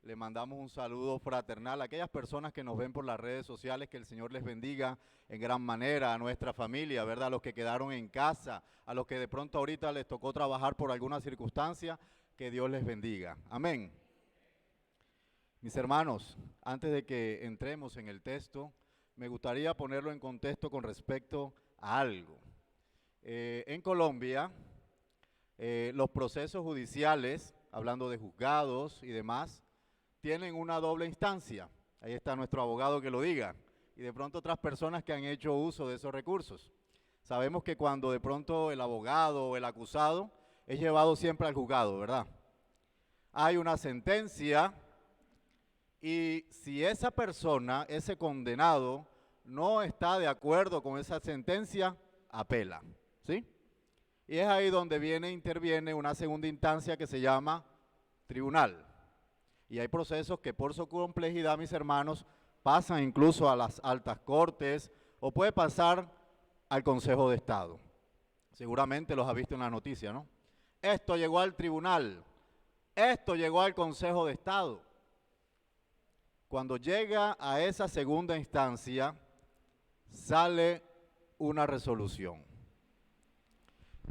Le mandamos un saludo fraternal a aquellas personas que nos ven por las redes sociales, que el Señor les bendiga en gran manera, a nuestra familia, ¿verdad? A los que quedaron en casa, a los que de pronto ahorita les tocó trabajar por alguna circunstancia, que Dios les bendiga. Amén. Mis hermanos, antes de que entremos en el texto, me gustaría ponerlo en contexto con respecto a algo. En Colombia, los procesos judiciales, hablando de juzgados y demás, tienen una doble instancia. Ahí está nuestro abogado que lo diga. Y de pronto otras personas que han hecho uso de esos recursos. Sabemos que cuando de pronto el abogado o el acusado es llevado siempre al juzgado, ¿verdad? Hay una sentencia y si esa persona, ese condenado, no está de acuerdo con esa sentencia, apela, ¿sí? Y es ahí donde interviene una segunda instancia que se llama tribunal. Y hay procesos que por su complejidad, mis hermanos, pasan incluso a las altas cortes o puede pasar al Consejo de Estado. Seguramente los ha visto en la noticia, ¿no? Esto llegó al tribunal, esto llegó al Consejo de Estado. Cuando llega a esa segunda instancia, sale una resolución.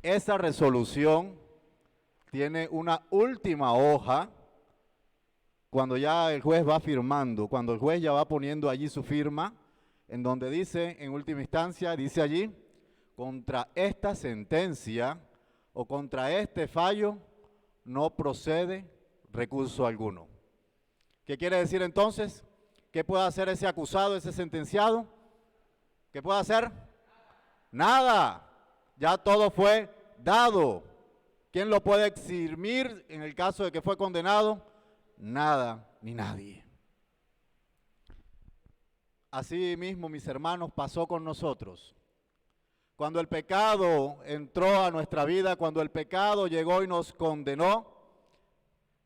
Esa resolución tiene una última hoja. Cuando ya el juez va firmando, cuando el juez ya va poniendo allí su firma, en donde dice, en última instancia, dice allí, contra esta sentencia o contra este fallo no procede recurso alguno. ¿Qué quiere decir entonces? ¿Qué puede hacer ese acusado, ese sentenciado? ¿Qué puede hacer? Nada. Ya todo fue dado. ¿Quién lo puede eximir en el caso de que fue condenado? Nada ni nadie. Así mismo, mis hermanos, pasó con nosotros. Cuando el pecado entró a nuestra vida, cuando el pecado llegó y nos condenó,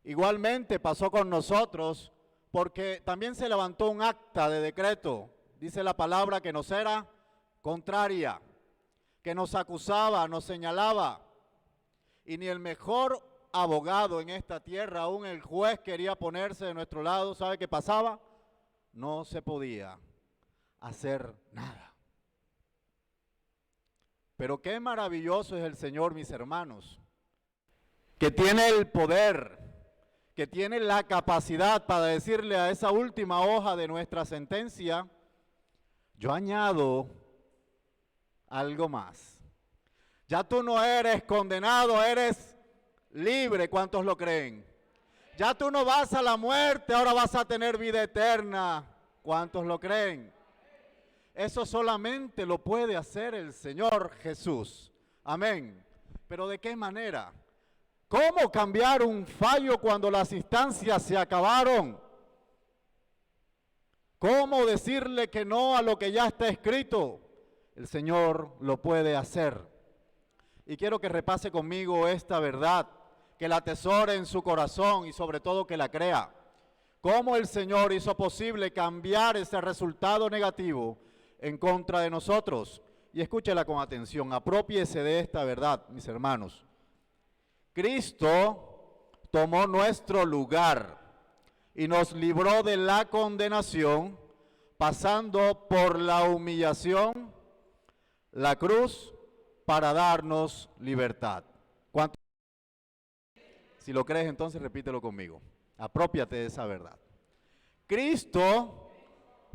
igualmente pasó con nosotros, porque también se levantó un acta de decreto, dice la palabra, que nos era contraria, que nos acusaba, nos señalaba, y ni el mejor abogado en esta tierra, aún el juez quería ponerse de nuestro lado. ¿Sabe qué pasaba? No se podía hacer nada. Pero qué maravilloso es el Señor, mis hermanos, que tiene el poder, que tiene la capacidad para decirle a esa última hoja de nuestra sentencia, yo añado algo más. Ya tú no eres condenado, eres libre. ¿Cuántos lo creen? Ya tú no vas a la muerte, ahora vas a tener vida eterna. ¿Cuántos lo creen? Eso solamente lo puede hacer el Señor Jesús. Amén. ¿Pero de qué manera? ¿Cómo cambiar un fallo cuando las instancias se acabaron? ¿Cómo decirle que no a lo que ya está escrito? El Señor lo puede hacer. Y quiero que repase conmigo esta verdad, que la atesore en su corazón y sobre todo que la crea. ¿Cómo el Señor hizo posible cambiar ese resultado negativo en contra de nosotros? Y escúchela con atención, aprópiese de esta verdad, mis hermanos. Cristo tomó nuestro lugar y nos libró de la condenación, pasando por la humillación, la cruz, para darnos libertad. ¿Cuánto? Si lo crees, entonces repítelo conmigo. Aprópiate de esa verdad. Cristo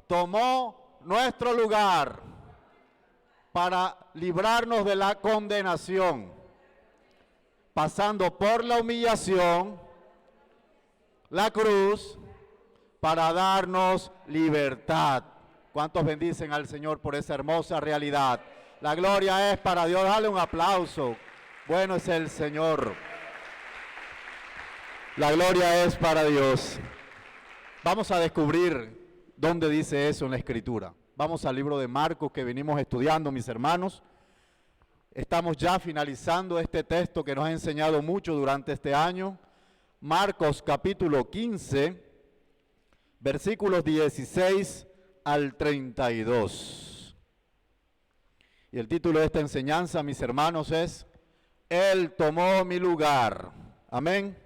tomó nuestro lugar para librarnos de la condenación, pasando por la humillación, la cruz, para darnos libertad. ¿Cuántos bendicen al Señor por esa hermosa realidad? La gloria es para Dios. Dale un aplauso. Bueno es el Señor. La gloria es para Dios. Vamos a descubrir dónde dice eso en la Escritura. Vamos al libro de Marcos que venimos estudiando, mis hermanos. Estamos ya finalizando este texto que nos ha enseñado mucho durante este año. Marcos capítulo 15, versículos 16 al 32. Y el título de esta enseñanza, mis hermanos, es Él tomó mi lugar. Amén.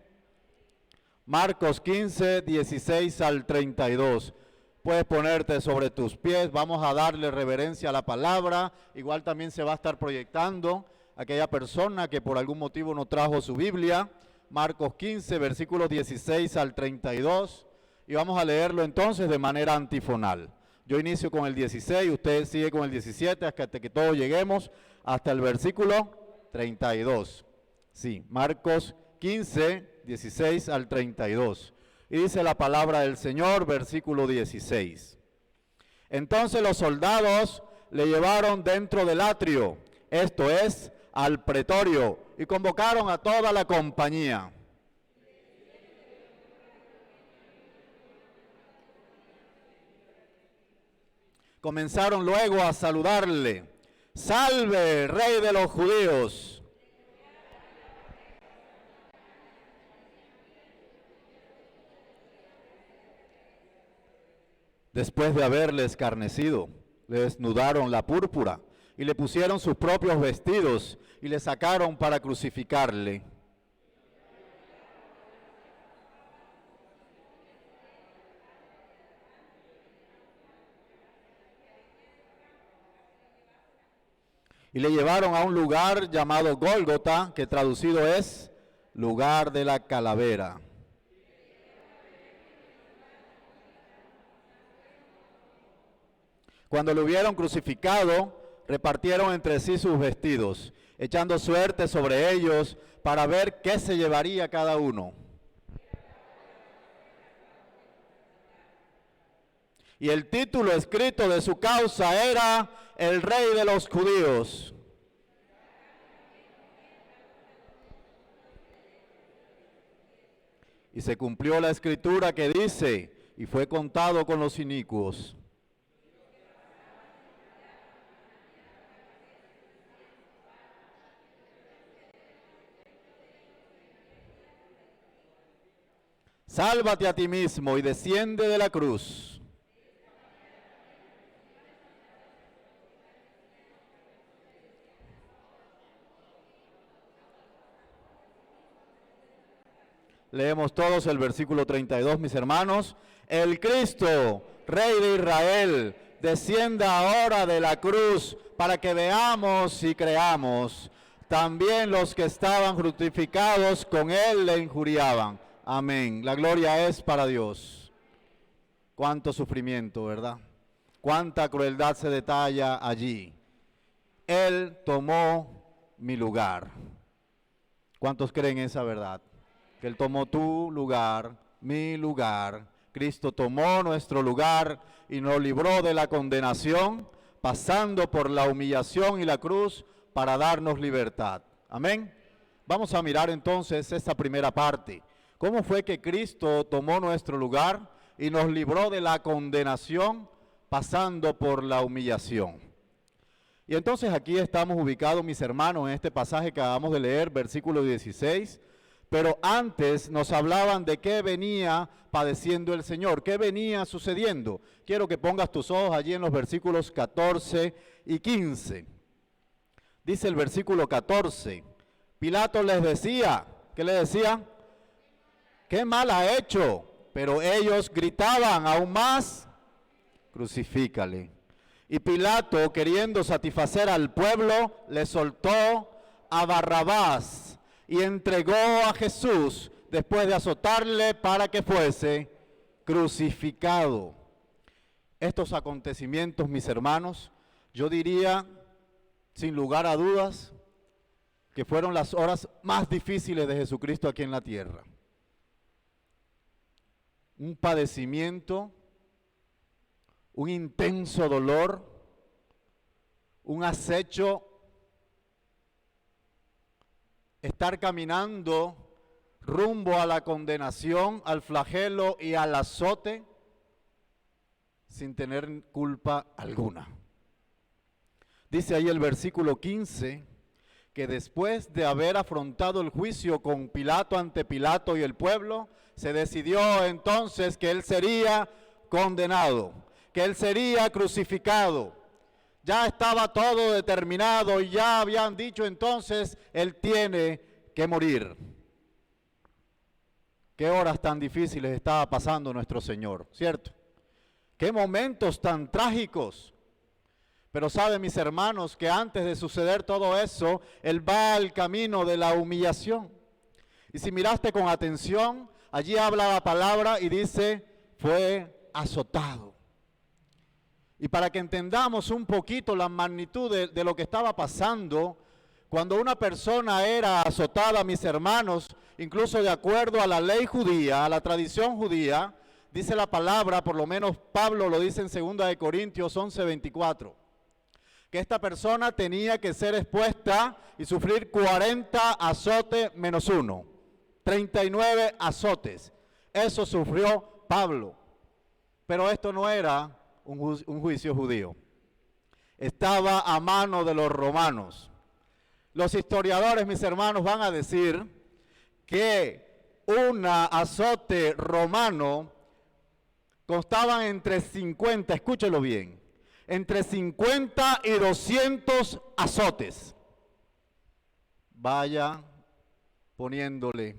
Marcos 15, 16 al 32. Puedes ponerte sobre tus pies, vamos a darle reverencia a la palabra. Igual también se va a estar proyectando aquella persona que por algún motivo no trajo su Biblia. Marcos 15, versículos 16 al 32. Y vamos a leerlo entonces de manera antifonal. Yo inicio con el 16, usted sigue con el 17 hasta que todos lleguemos hasta el versículo 32. Sí, Marcos 15, 16 al 32. Y dice la palabra del Señor, versículo 16. Entonces los soldados le llevaron dentro del atrio, esto es, al pretorio, y convocaron a toda la compañía. Comenzaron luego a saludarle. ¡Salve, Rey de los Judíos! Después de haberle escarnecido, le desnudaron la púrpura y le pusieron sus propios vestidos y le sacaron para crucificarle. Y le llevaron a un lugar llamado Gólgota, que traducido es lugar de la calavera. Cuando lo hubieron crucificado, repartieron entre sí sus vestidos, echando suerte sobre ellos para ver qué se llevaría cada uno. Y el título escrito de su causa era El Rey de los Judíos. Y se cumplió la escritura que dice, y fue contado con los inicuos. Sálvate a ti mismo y desciende de la cruz. Leemos todos el versículo 32, mis hermanos. El Cristo, Rey de Israel, descienda ahora de la cruz para que veamos y creamos. También los que estaban crucificados con él le injuriaban. Amén. La gloria es para Dios. Cuánto sufrimiento, ¿verdad? Cuánta crueldad se detalla allí. Él tomó mi lugar. ¿Cuántos creen esa verdad? Que Él tomó tu lugar, mi lugar. Cristo tomó nuestro lugar y nos libró de la condenación, pasando por la humillación y la cruz para darnos libertad. Amén. Vamos a mirar entonces esta primera parte. ¿Cómo fue que Cristo tomó nuestro lugar y nos libró de la condenación, pasando por la humillación? Y entonces aquí estamos ubicados, mis hermanos, en este pasaje que acabamos de leer, versículo 16. Pero antes nos hablaban de qué venía padeciendo el Señor, qué venía sucediendo. Quiero que pongas tus ojos allí en los versículos 14 y 15. Dice el versículo 14, Pilato les decía, ¿qué le decía? ¿Qué mal ha hecho? Pero ellos gritaban aún más, crucifícale. Y Pilato, queriendo satisfacer al pueblo, le soltó a Barrabás y entregó a Jesús después de azotarle para que fuese crucificado. Estos acontecimientos, mis hermanos, yo diría, sin lugar a dudas, que fueron las horas más difíciles de Jesucristo aquí en la tierra. Un padecimiento, un intenso dolor, un acecho, estar caminando rumbo a la condenación, al flagelo y al azote sin tener culpa alguna. Dice ahí el versículo 15 que después de haber afrontado el juicio con Pilato ante Pilato y el pueblo, se decidió entonces que él sería condenado, que él sería crucificado. Ya estaba todo determinado y ya habían dicho entonces, él tiene que morir. Qué horas tan difíciles estaba pasando nuestro Señor, ¿cierto? Qué momentos tan trágicos. Pero saben, mis hermanos, que antes de suceder todo eso, Él va al camino de la humillación. Y si miraste con atención, allí habla la palabra y dice, fue azotado. Y para que entendamos un poquito la magnitud de lo que estaba pasando, cuando una persona era azotada, mis hermanos, incluso de acuerdo a la ley judía, a la tradición judía, dice la palabra, por lo menos Pablo lo dice en 2 de Corintios 11:24, que esta persona tenía que ser expuesta y sufrir 40 azotes menos 1, 39 azotes. Eso sufrió Pablo. Pero esto no era un juicio judío. Estaba a mano de los romanos. Los historiadores, mis hermanos, van a decir que un azote romano constaban entre 50, escúchelo bien, entre 50 y 200 azotes. Vaya poniéndole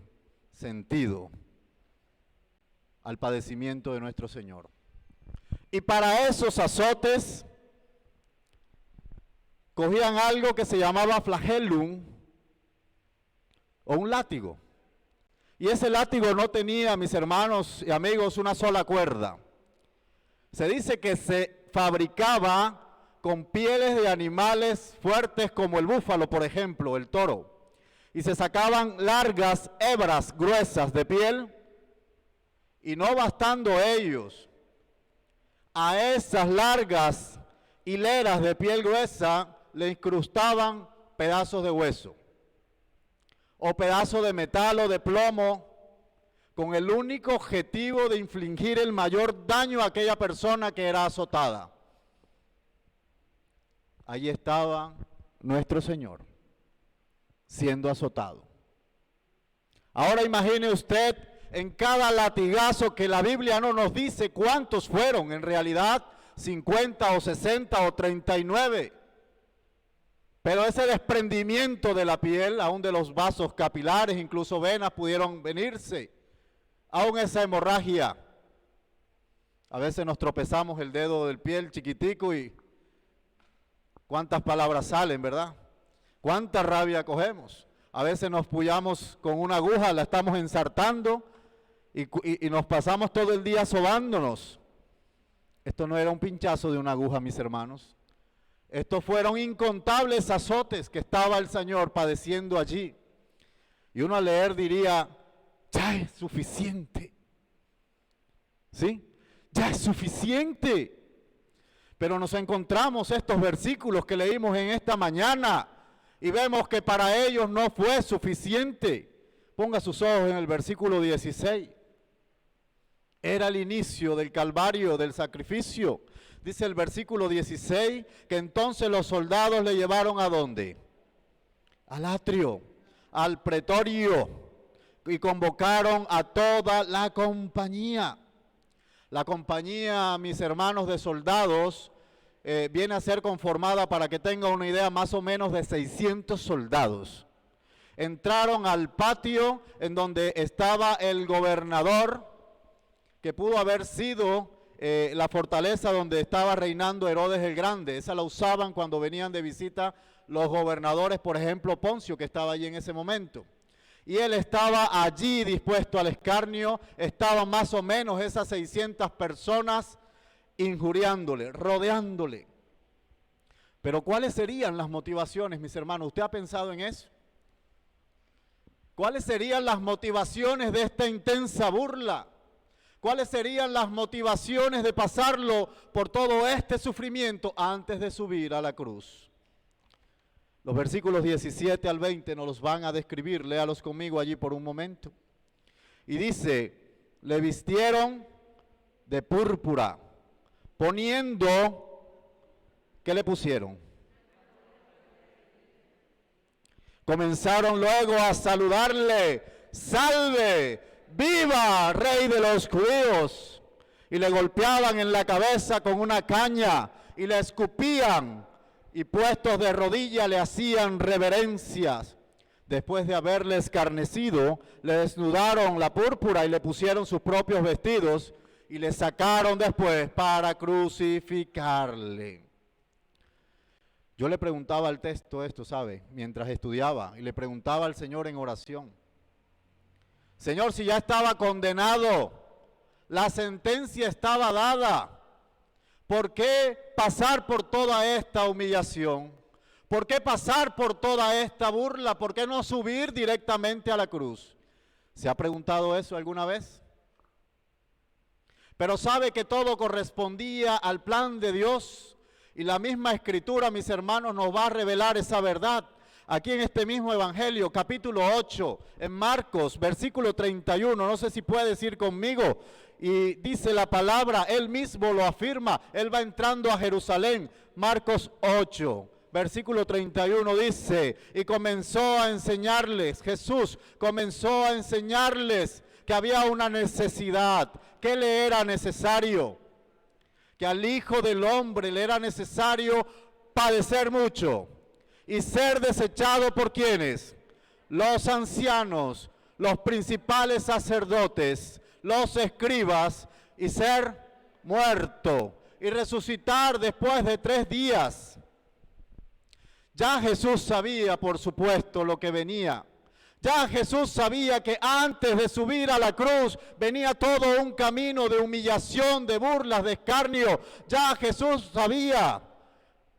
sentido al padecimiento de nuestro Señor. Y para esos azotes cogían algo que se llamaba flagellum o un látigo. Y ese látigo no tenía, mis hermanos y amigos, una sola cuerda. Se dice que se fabricaba con pieles de animales fuertes como el búfalo, por ejemplo, el toro. Y se sacaban largas hebras gruesas de piel. Y no bastando ellos, a esas largas hileras de piel gruesa le incrustaban pedazos de hueso o pedazos de metal o de plomo con el único objetivo de infligir el mayor daño a aquella persona que era azotada. Allí estaba nuestro Señor siendo azotado. Ahora imagine usted en cada latigazo, que la Biblia no nos dice cuántos fueron, en realidad 50 o 60 o 39. Pero ese desprendimiento de la piel, aún de los vasos capilares, incluso venas pudieron venirse, aún esa hemorragia. A veces nos tropezamos el dedo del pie chiquitico y cuántas palabras salen, ¿verdad? Cuánta rabia cogemos. A veces nos puyamos con una aguja, la estamos ensartando y nos pasamos todo el día sobándonos. Esto no era un pinchazo de una aguja, mis hermanos. Estos fueron incontables azotes que estaba el Señor padeciendo allí. Y uno al leer diría, ya es suficiente. ¿Sí? Ya es suficiente. Pero nos encontramos estos versículos que leímos en esta mañana y vemos que para ellos no fue suficiente. Ponga sus ojos en el versículo 16. Era el inicio del Calvario, del sacrificio. Dice el versículo 16 que entonces los soldados le llevaron ¿a dónde? Al atrio, al pretorio, y convocaron a toda la compañía. La compañía, mis hermanos, de soldados viene a ser conformada, para que tenga una idea, más o menos de 600 soldados. Entraron al patio en donde estaba el gobernador, que pudo haber sido la fortaleza donde estaba reinando Herodes el Grande. Esa la usaban cuando venían de visita los gobernadores, por ejemplo Poncio, que estaba allí en ese momento. Y él estaba allí dispuesto al escarnio. Estaban más o menos esas 600 personas injuriándole, rodeándole. Pero ¿cuáles serían las motivaciones, mis hermanos? ¿Usted ha pensado en eso? ¿Cuáles serían las motivaciones de esta intensa burla? ¿Cuáles serían las motivaciones de pasarlo por todo este sufrimiento antes de subir a la cruz? Los versículos 17 al 20 nos los van a describir. Léalos conmigo allí por un momento. Y dice, le vistieron de púrpura, poniendo, ¿qué le pusieron? Comenzaron luego a saludarle, salve, viva, rey de los judíos. Y le golpeaban en la cabeza con una caña y le escupían, y puestos de rodillas le hacían reverencias. Después de haberle escarnecido, le desnudaron la púrpura y le pusieron sus propios vestidos y le sacaron después para crucificarle. Yo le preguntaba al texto esto, ¿sabe? Mientras estudiaba, y le preguntaba al Señor en oración. Señor, si ya estaba condenado, la sentencia estaba dada, ¿por qué pasar por toda esta humillación? ¿Por qué pasar por toda esta burla? ¿Por qué no subir directamente a la cruz? ¿Se ha preguntado eso alguna vez? Pero sabe que todo correspondía al plan de Dios y la misma Escritura, mis hermanos, nos va a revelar esa verdad. Aquí en este mismo Evangelio, capítulo 8, en Marcos, versículo 31, no sé si puedes ir conmigo, y dice la palabra, él mismo lo afirma, él va entrando a Jerusalén, Marcos 8. Versículo 31 dice, y comenzó a enseñarles, Jesús comenzó a enseñarles que había una necesidad, que le era necesario, que al Hijo del Hombre le era necesario padecer mucho y ser desechado por ¿quiénes? Los ancianos, los principales sacerdotes, los escribas, y ser muerto y resucitar después de 3 días. Ya Jesús sabía, por supuesto, lo que venía. Ya Jesús sabía que antes de subir a la cruz venía todo un camino de humillación, de burlas, de escarnio. Ya Jesús sabía.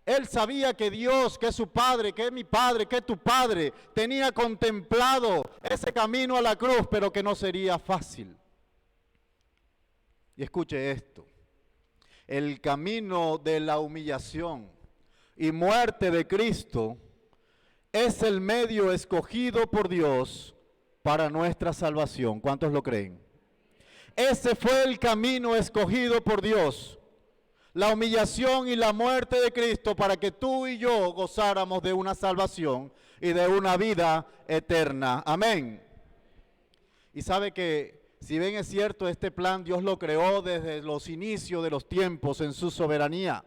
Él sabía que Dios, que su Padre, que mi Padre, que tu Padre, tenía contemplado ese camino a la cruz, pero que no sería fácil. Y escuche esto. El camino de la humillación y muerte de Cristo es el medio escogido por Dios para nuestra salvación. ¿Cuántos lo creen? Ese fue el camino escogido por Dios, la humillación y la muerte de Cristo para que tú y yo gozáramos de una salvación y de una vida eterna. Amén. Y sabe que, si bien es cierto, este plan Dios lo creó desde los inicios de los tiempos en su soberanía.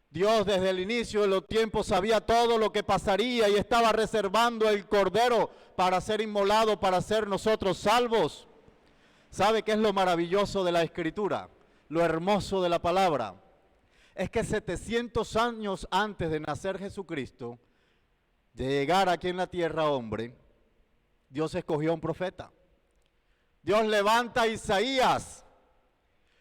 Dios desde el inicio de los tiempos sabía todo lo que pasaría y estaba reservando el Cordero para ser inmolado, para ser nosotros salvos. ¿Sabe qué es lo maravilloso de la Escritura? Lo hermoso de la palabra. Es que 700 años antes de nacer Jesucristo, de llegar aquí en la tierra hombre, Dios escogió a un profeta. Dios levanta a Isaías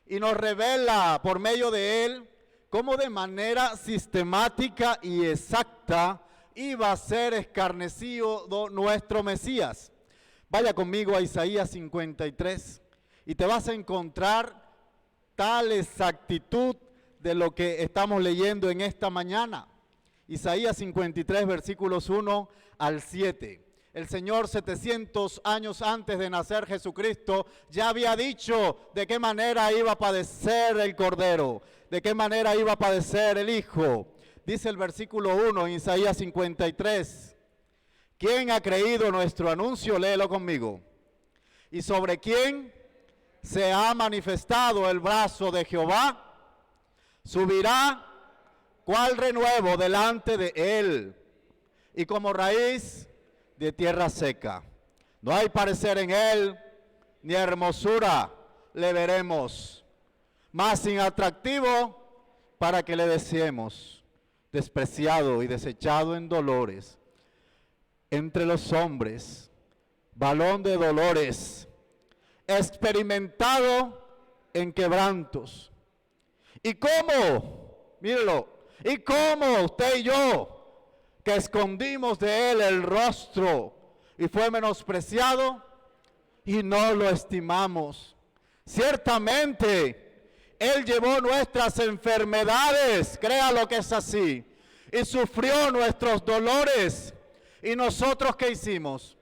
y nos revela por medio de él cómo de manera sistemática y exacta iba a ser escarnecido nuestro Mesías. Vaya conmigo a Isaías 53 y te vas a encontrar tal exactitud de lo que estamos leyendo en esta mañana. Isaías 53, versículos 1 al 7. El Señor 700 años antes de nacer Jesucristo ya había dicho de qué manera iba a padecer el Cordero, de qué manera iba a padecer el Hijo. Dice el versículo 1 en Isaías 53. ¿Quién ha creído nuestro anuncio? Léelo conmigo. ¿Y sobre quién se ha manifestado el brazo de Jehová? Subirá cual renuevo delante de él, y como raíz de tierra seca. No hay parecer en él, ni hermosura le veremos, más sin atractivo para que le deseemos, despreciado y desechado en dolores, entre los hombres, varón de dolores, experimentado en quebrantos. ¿Y cómo? Mírelo. ¿Y cómo usted y yo, que escondimos de él el rostro y fue menospreciado y no lo estimamos? Ciertamente, él llevó nuestras enfermedades, créalo que es así, y sufrió nuestros dolores. ¿Y nosotros qué hicimos?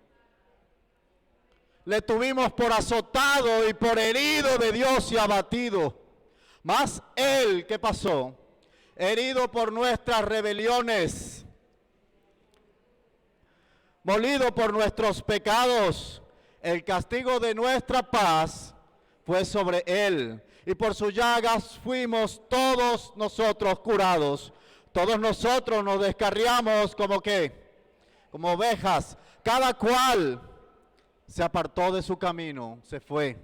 Le tuvimos por azotado y por herido de Dios y abatido. Mas él, ¿qué pasó? Herido por nuestras rebeliones, molido por nuestros pecados, el castigo de nuestra paz fue sobre él, y por sus llagas fuimos todos nosotros curados. Todos nosotros nos descarriamos como ¿qué? como ovejas, cada cual se apartó de su camino, se fue.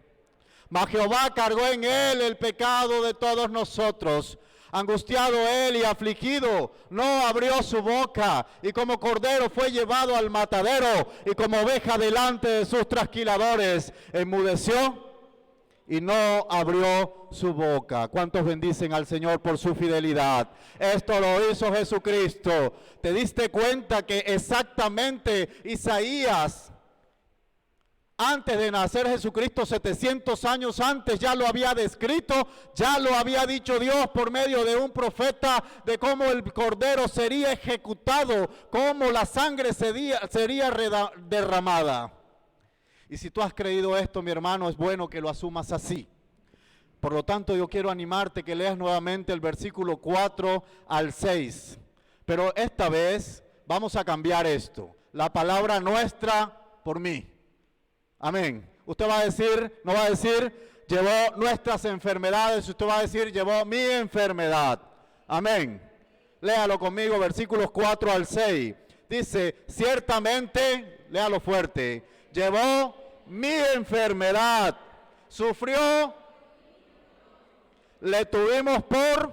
Mas Jehová cargó en él el pecado de todos nosotros. Angustiado él y afligido, no abrió su boca, y como cordero fue llevado al matadero, y como oveja delante de sus trasquiladores, enmudeció y no abrió su boca. ¿Cuántos bendicen al Señor por su fidelidad? Esto lo hizo Jesucristo. ¿Te diste cuenta que exactamente Isaías, antes de nacer Jesucristo, 700 años antes, ya lo había descrito, ya lo había dicho Dios por medio de un profeta, de cómo el cordero sería ejecutado, cómo la sangre sería derramada? Y si tú has creído esto, mi hermano, es bueno que lo asumas así. Por lo tanto, yo quiero animarte que leas nuevamente el versículo 4 al 6. Pero esta vez vamos a cambiar esto. La palabra nuestra por mí. Amén. Usted va a decir, no va a decir, llevó nuestras enfermedades. Usted va a decir, llevó mi enfermedad. Amén. Léalo conmigo, versículos 4 al 6. Dice, ciertamente, léalo fuerte, llevó mi enfermedad, sufrió, le tuvimos por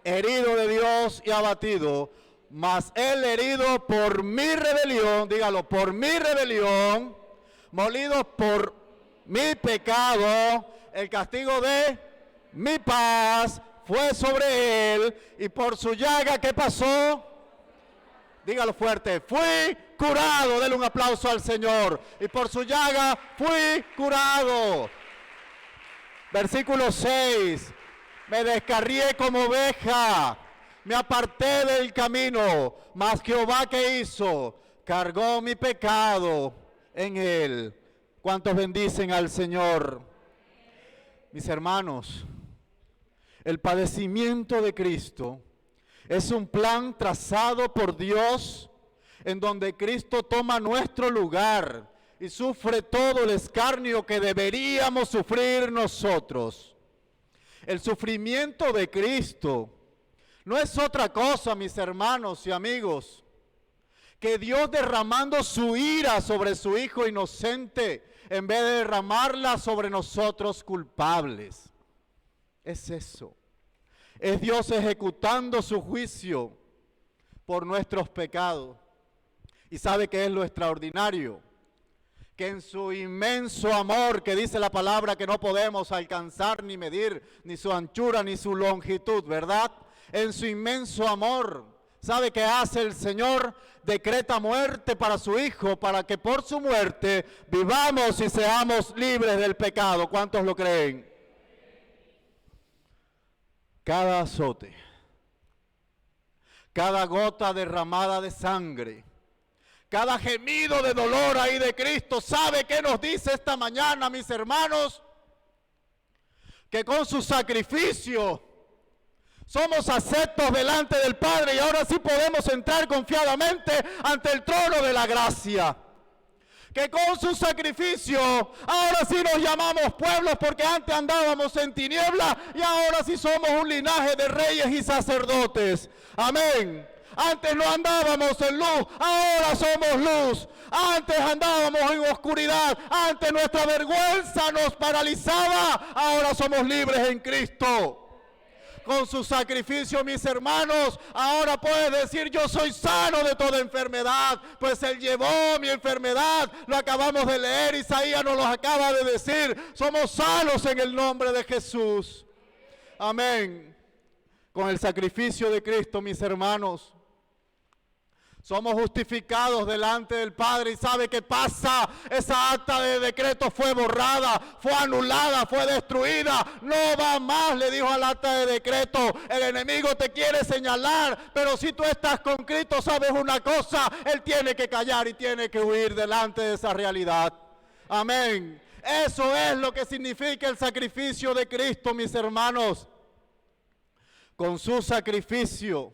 herido de Dios y abatido, mas él herido por mi rebelión, dígalo, por mi rebelión, molido por mi pecado, el castigo de mi paz fue sobre él, y por su llaga, ¿qué pasó? Dígalo fuerte, fui curado. Dele un aplauso al Señor. Y por su llaga fui curado. Versículo 6. Me descarrié como oveja, me aparté del camino, mas Jehová, ¿qué hizo? Cargó mi pecado en él. ¿Cuántos bendicen al Señor? Mis hermanos, el padecimiento de Cristo es un plan trazado por Dios, en donde Cristo toma nuestro lugar y sufre todo el escarnio que deberíamos sufrir nosotros. El sufrimiento de Cristo no es otra cosa, mis hermanos y amigos, que Dios derramando su ira sobre su Hijo inocente, en vez de derramarla sobre nosotros culpables. Es eso. Es Dios ejecutando su juicio por nuestros pecados. ¿Y sabe qué es lo extraordinario? Que en su inmenso amor, que dice la palabra que no podemos alcanzar ni medir, ni su anchura ni su longitud, ¿verdad? En su inmenso amor, ¿sabe qué hace el Señor? Decreta muerte para su Hijo, para que por su muerte vivamos y seamos libres del pecado. ¿Cuántos lo creen? Cada azote, cada gota derramada de sangre, cada gemido de dolor ahí de Cristo, ¿sabe qué nos dice esta mañana, mis hermanos? Que con su sacrificio somos aceptos delante del Padre y ahora sí podemos entrar confiadamente ante el trono de la gracia. Que con su sacrificio ahora sí nos llamamos pueblos, porque antes andábamos en tiniebla y ahora sí somos un linaje de reyes y sacerdotes. Amén. Antes no andábamos en luz, ahora somos luz. Antes andábamos en oscuridad, antes nuestra vergüenza nos paralizaba, ahora somos libres en Cristo. Con su sacrificio, mis hermanos, ahora puedes decir, yo soy sano de toda enfermedad, pues Él llevó mi enfermedad. Lo acabamos de leer, Isaías nos lo acaba de decir. Somos sanos en el nombre de Jesús. Amén. Con el sacrificio de Cristo, mis hermanos, somos justificados delante del Padre. ¿Y sabe qué pasa? Esa acta de decreto fue borrada, fue anulada, fue destruida. No va más, le dijo al acta de decreto. El enemigo te quiere señalar, pero si tú estás con Cristo, sabes una cosa, Él tiene que callar y tiene que huir delante de esa realidad. Amén. Eso es lo que significa el sacrificio de Cristo, mis hermanos. Con su sacrificio,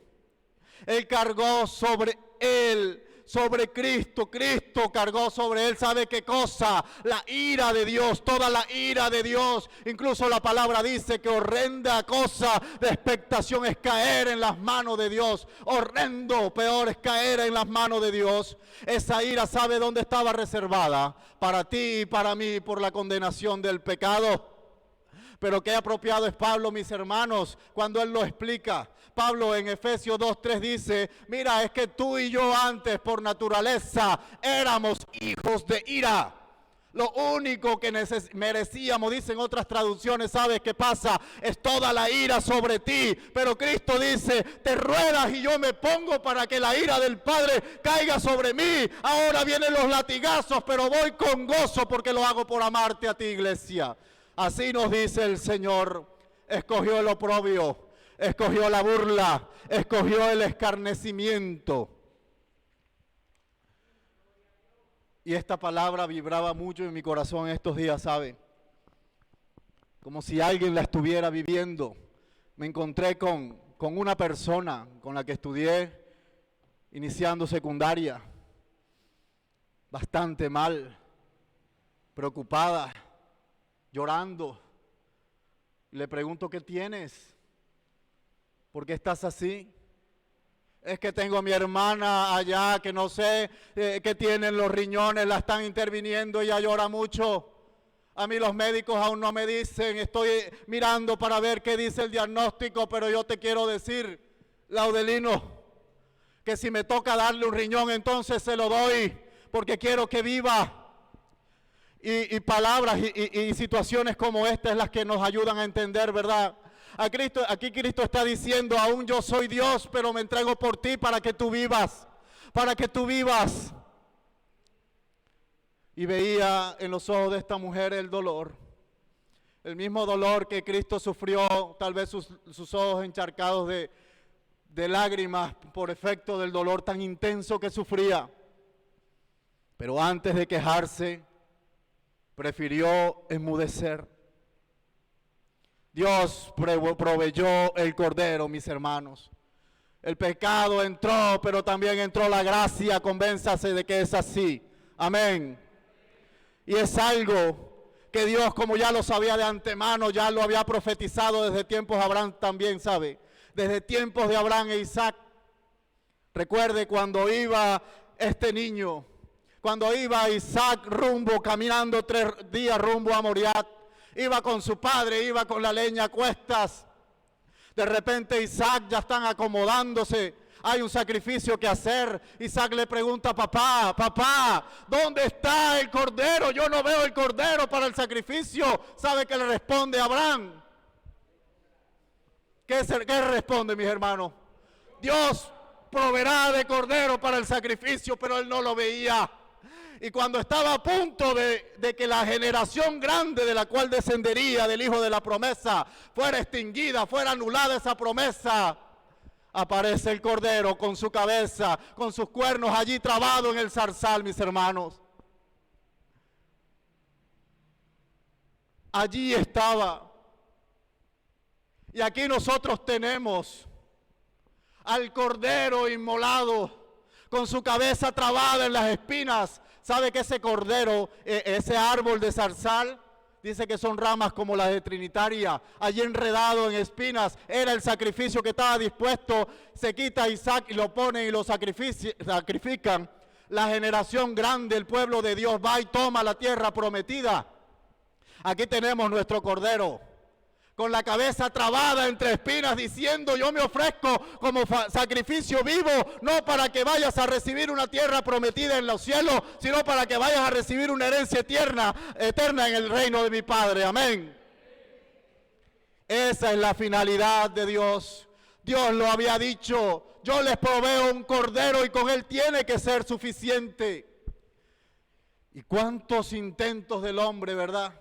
Él cargó sobre Él sobre Cristo. Cristo cargó sobre él, ¿sabe qué cosa? La ira de Dios, toda la ira de Dios. Incluso la palabra dice que horrenda cosa de expectación es caer en las manos de Dios. Horrendo, peor es caer en las manos de Dios. Esa ira, ¿sabe dónde estaba reservada? Para ti y para mí, por la condenación del pecado. Pero qué apropiado es Pablo, mis hermanos, cuando él lo explica. Pablo en Efesios 2:3 dice, mira, es que tú y yo antes por naturaleza éramos hijos de ira. Lo único que merecíamos, dicen otras traducciones, ¿sabes qué pasa? Es toda la ira sobre ti. Pero Cristo dice, te ruedas y yo me pongo para que la ira del Padre caiga sobre mí. Ahora vienen los latigazos, pero voy con gozo porque lo hago por amarte a ti, iglesia. Así nos dice el Señor. Escogió el oprobio, escogió la burla, escogió el escarnecimiento. Y esta palabra vibraba mucho en mi corazón estos días, ¿sabe? Como si alguien la estuviera viviendo. Me encontré con una persona con la que estudié iniciando secundaria. Bastante mal, preocupada, llorando. Le pregunto, ¿qué tienes? ¿Por qué estás así? Es que tengo a mi hermana allá que no sé qué tienen los riñones, la están interviniendo, ella llora mucho. A mí los médicos aún no me dicen, estoy mirando para ver qué dice el diagnóstico, pero yo te quiero decir, Laudelino, que si me toca darle un riñón, entonces se lo doy, porque quiero que viva. Y palabras y situaciones como esta es las que nos ayudan a entender, ¿verdad? Aquí Cristo está diciendo, aún yo soy Dios, pero me entrego por ti para que tú vivas, para que tú vivas. Y veía en los ojos de esta mujer el dolor, el mismo dolor que Cristo sufrió, tal vez sus ojos encharcados de lágrimas por efecto del dolor tan intenso que sufría. Pero antes de quejarse, prefirió enmudecer. Dios proveyó el cordero, mis hermanos. El pecado entró, pero también entró la gracia. Convénzase de que es así. Amén. Y es algo que Dios, como ya lo sabía de antemano, ya lo había profetizado desde tiempos de Abraham también, ¿sabe? Desde tiempos de Abraham e Isaac. Recuerde cuando iba este niño, cuando iba Isaac caminando 3 días rumbo a Moriah, iba con su padre, iba con la leña a cuestas. De repente Isaac ya están acomodándose, hay un sacrificio que hacer. Isaac le pregunta, papá, ¿dónde está el cordero? Yo no veo el cordero para el sacrificio. ¿Sabe qué le responde Abraham? ¿Qué responde, mis hermanos? Dios proveerá de cordero para el sacrificio, pero él no lo veía. Y cuando estaba a punto de que la generación grande de la cual descendería del hijo de la promesa fuera extinguida, fuera anulada esa promesa, aparece el cordero con su cabeza, con sus cuernos allí trabado en el zarzal, mis hermanos. Allí estaba. Y aquí nosotros tenemos al cordero inmolado, con su cabeza trabada en las espinas. ¿Sabe que ese cordero, ese árbol de zarzal, dice que son ramas como las de Trinitaria, allí enredado en espinas, era el sacrificio que estaba dispuesto? Se quita a Isaac y lo ponen y lo sacrifican. La generación grande, el pueblo de Dios, va y toma la tierra prometida. Aquí tenemos nuestro cordero, con la cabeza trabada entre espinas, diciendo, yo me ofrezco como sacrificio vivo, no para que vayas a recibir una tierra prometida en los cielos, sino para que vayas a recibir una herencia eterna en el reino de mi Padre. Amén. Esa es la finalidad de Dios. Dios lo había dicho, yo les proveo un cordero y con él tiene que ser suficiente. ¿Y cuántos intentos del hombre, verdad?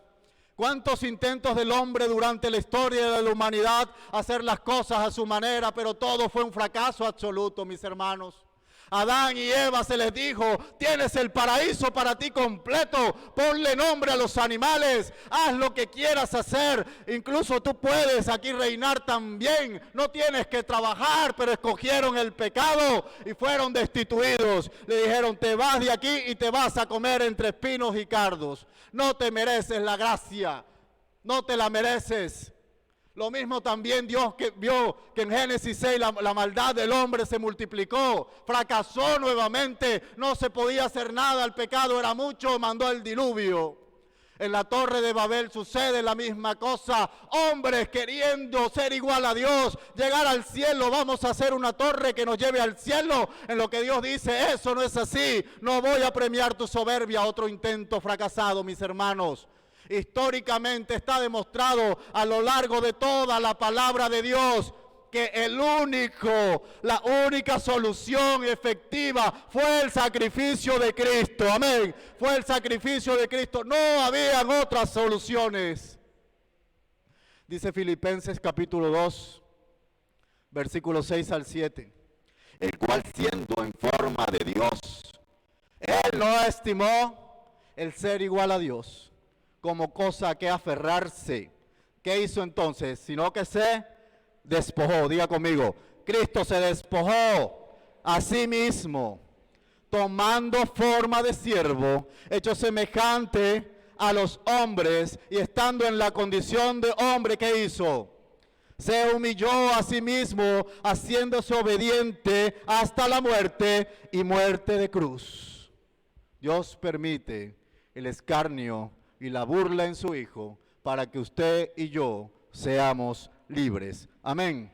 ¿Cuántos intentos del hombre durante la historia de la humanidad hacer las cosas a su manera, pero todo fue un fracaso absoluto, mis hermanos? A Adán y Eva se les dijo, tienes el paraíso para ti completo, ponle nombre a los animales, haz lo que quieras hacer, incluso tú puedes aquí reinar también, no tienes que trabajar, pero escogieron el pecado y fueron destituidos. Le dijeron, te vas de aquí y te vas a comer entre espinos y cardos, no te mereces la gracia, no te la mereces. Lo mismo también Dios que vio que en Génesis 6 la maldad del hombre se multiplicó, fracasó nuevamente, no se podía hacer nada, el pecado era mucho, mandó el diluvio. En la Torre de Babel sucede la misma cosa, hombres queriendo ser igual a Dios, llegar al cielo, vamos a hacer una torre que nos lleve al cielo, en lo que Dios dice, eso no es así, no voy a premiar tu soberbia, otro intento fracasado, mis hermanos. Históricamente está demostrado a lo largo de toda la palabra de Dios que la única solución efectiva fue el sacrificio de Cristo. Amén. Fue el sacrificio de Cristo. No habían otras soluciones. Dice Filipenses capítulo 2, versículos 6 al 7. El cual siendo en forma de Dios, Él no estimó el ser igual a Dios como cosa a que aferrarse. ¿Qué hizo entonces? Sino que se despojó. Diga conmigo, Cristo se despojó a sí mismo, tomando forma de siervo, hecho semejante a los hombres, y estando en la condición de hombre, ¿qué hizo? Se humilló a sí mismo, haciéndose obediente hasta la muerte, y muerte de cruz. Dios permite el escarnio y la burla en su Hijo, para que usted y yo seamos libres. Amén.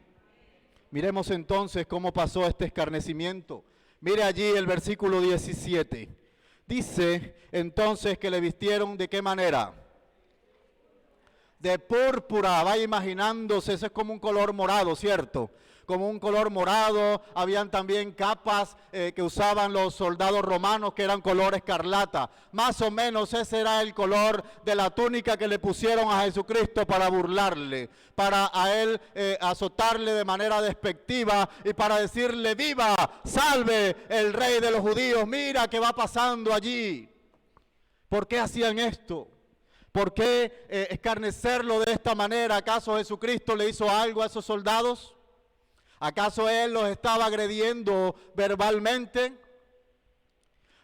Miremos entonces cómo pasó este escarnecimiento. Mire allí el versículo 17. Dice entonces que le vistieron ¿de qué manera? De púrpura. Vaya imaginándose, eso es como un color morado, ¿cierto? Como un color morado, habían también capas que usaban los soldados romanos que eran color escarlata. Más o menos ese era el color de la túnica que le pusieron a Jesucristo para burlarle, para a él azotarle de manera despectiva y para decirle, viva, salve el rey de los judíos, mira qué va pasando allí. ¿Por qué hacían esto? ¿Por qué escarnecerlo de esta manera? ¿Acaso Jesucristo le hizo algo a esos soldados? ¿Acaso Él los estaba agrediendo verbalmente?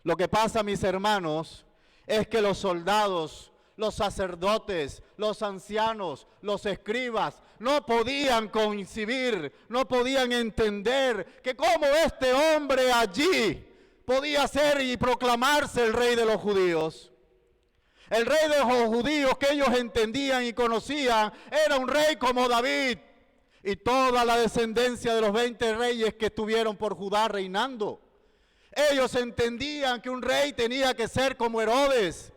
Lo que pasa, mis hermanos, es que los soldados, los sacerdotes, los ancianos, los escribas, no podían concebir, no podían entender que como este hombre allí podía ser y proclamarse el rey de los judíos. El rey de los judíos que ellos entendían y conocían era un rey como David y toda la descendencia de los 20 reyes que estuvieron por Judá reinando. Ellos entendían que un rey tenía que ser como Herodes,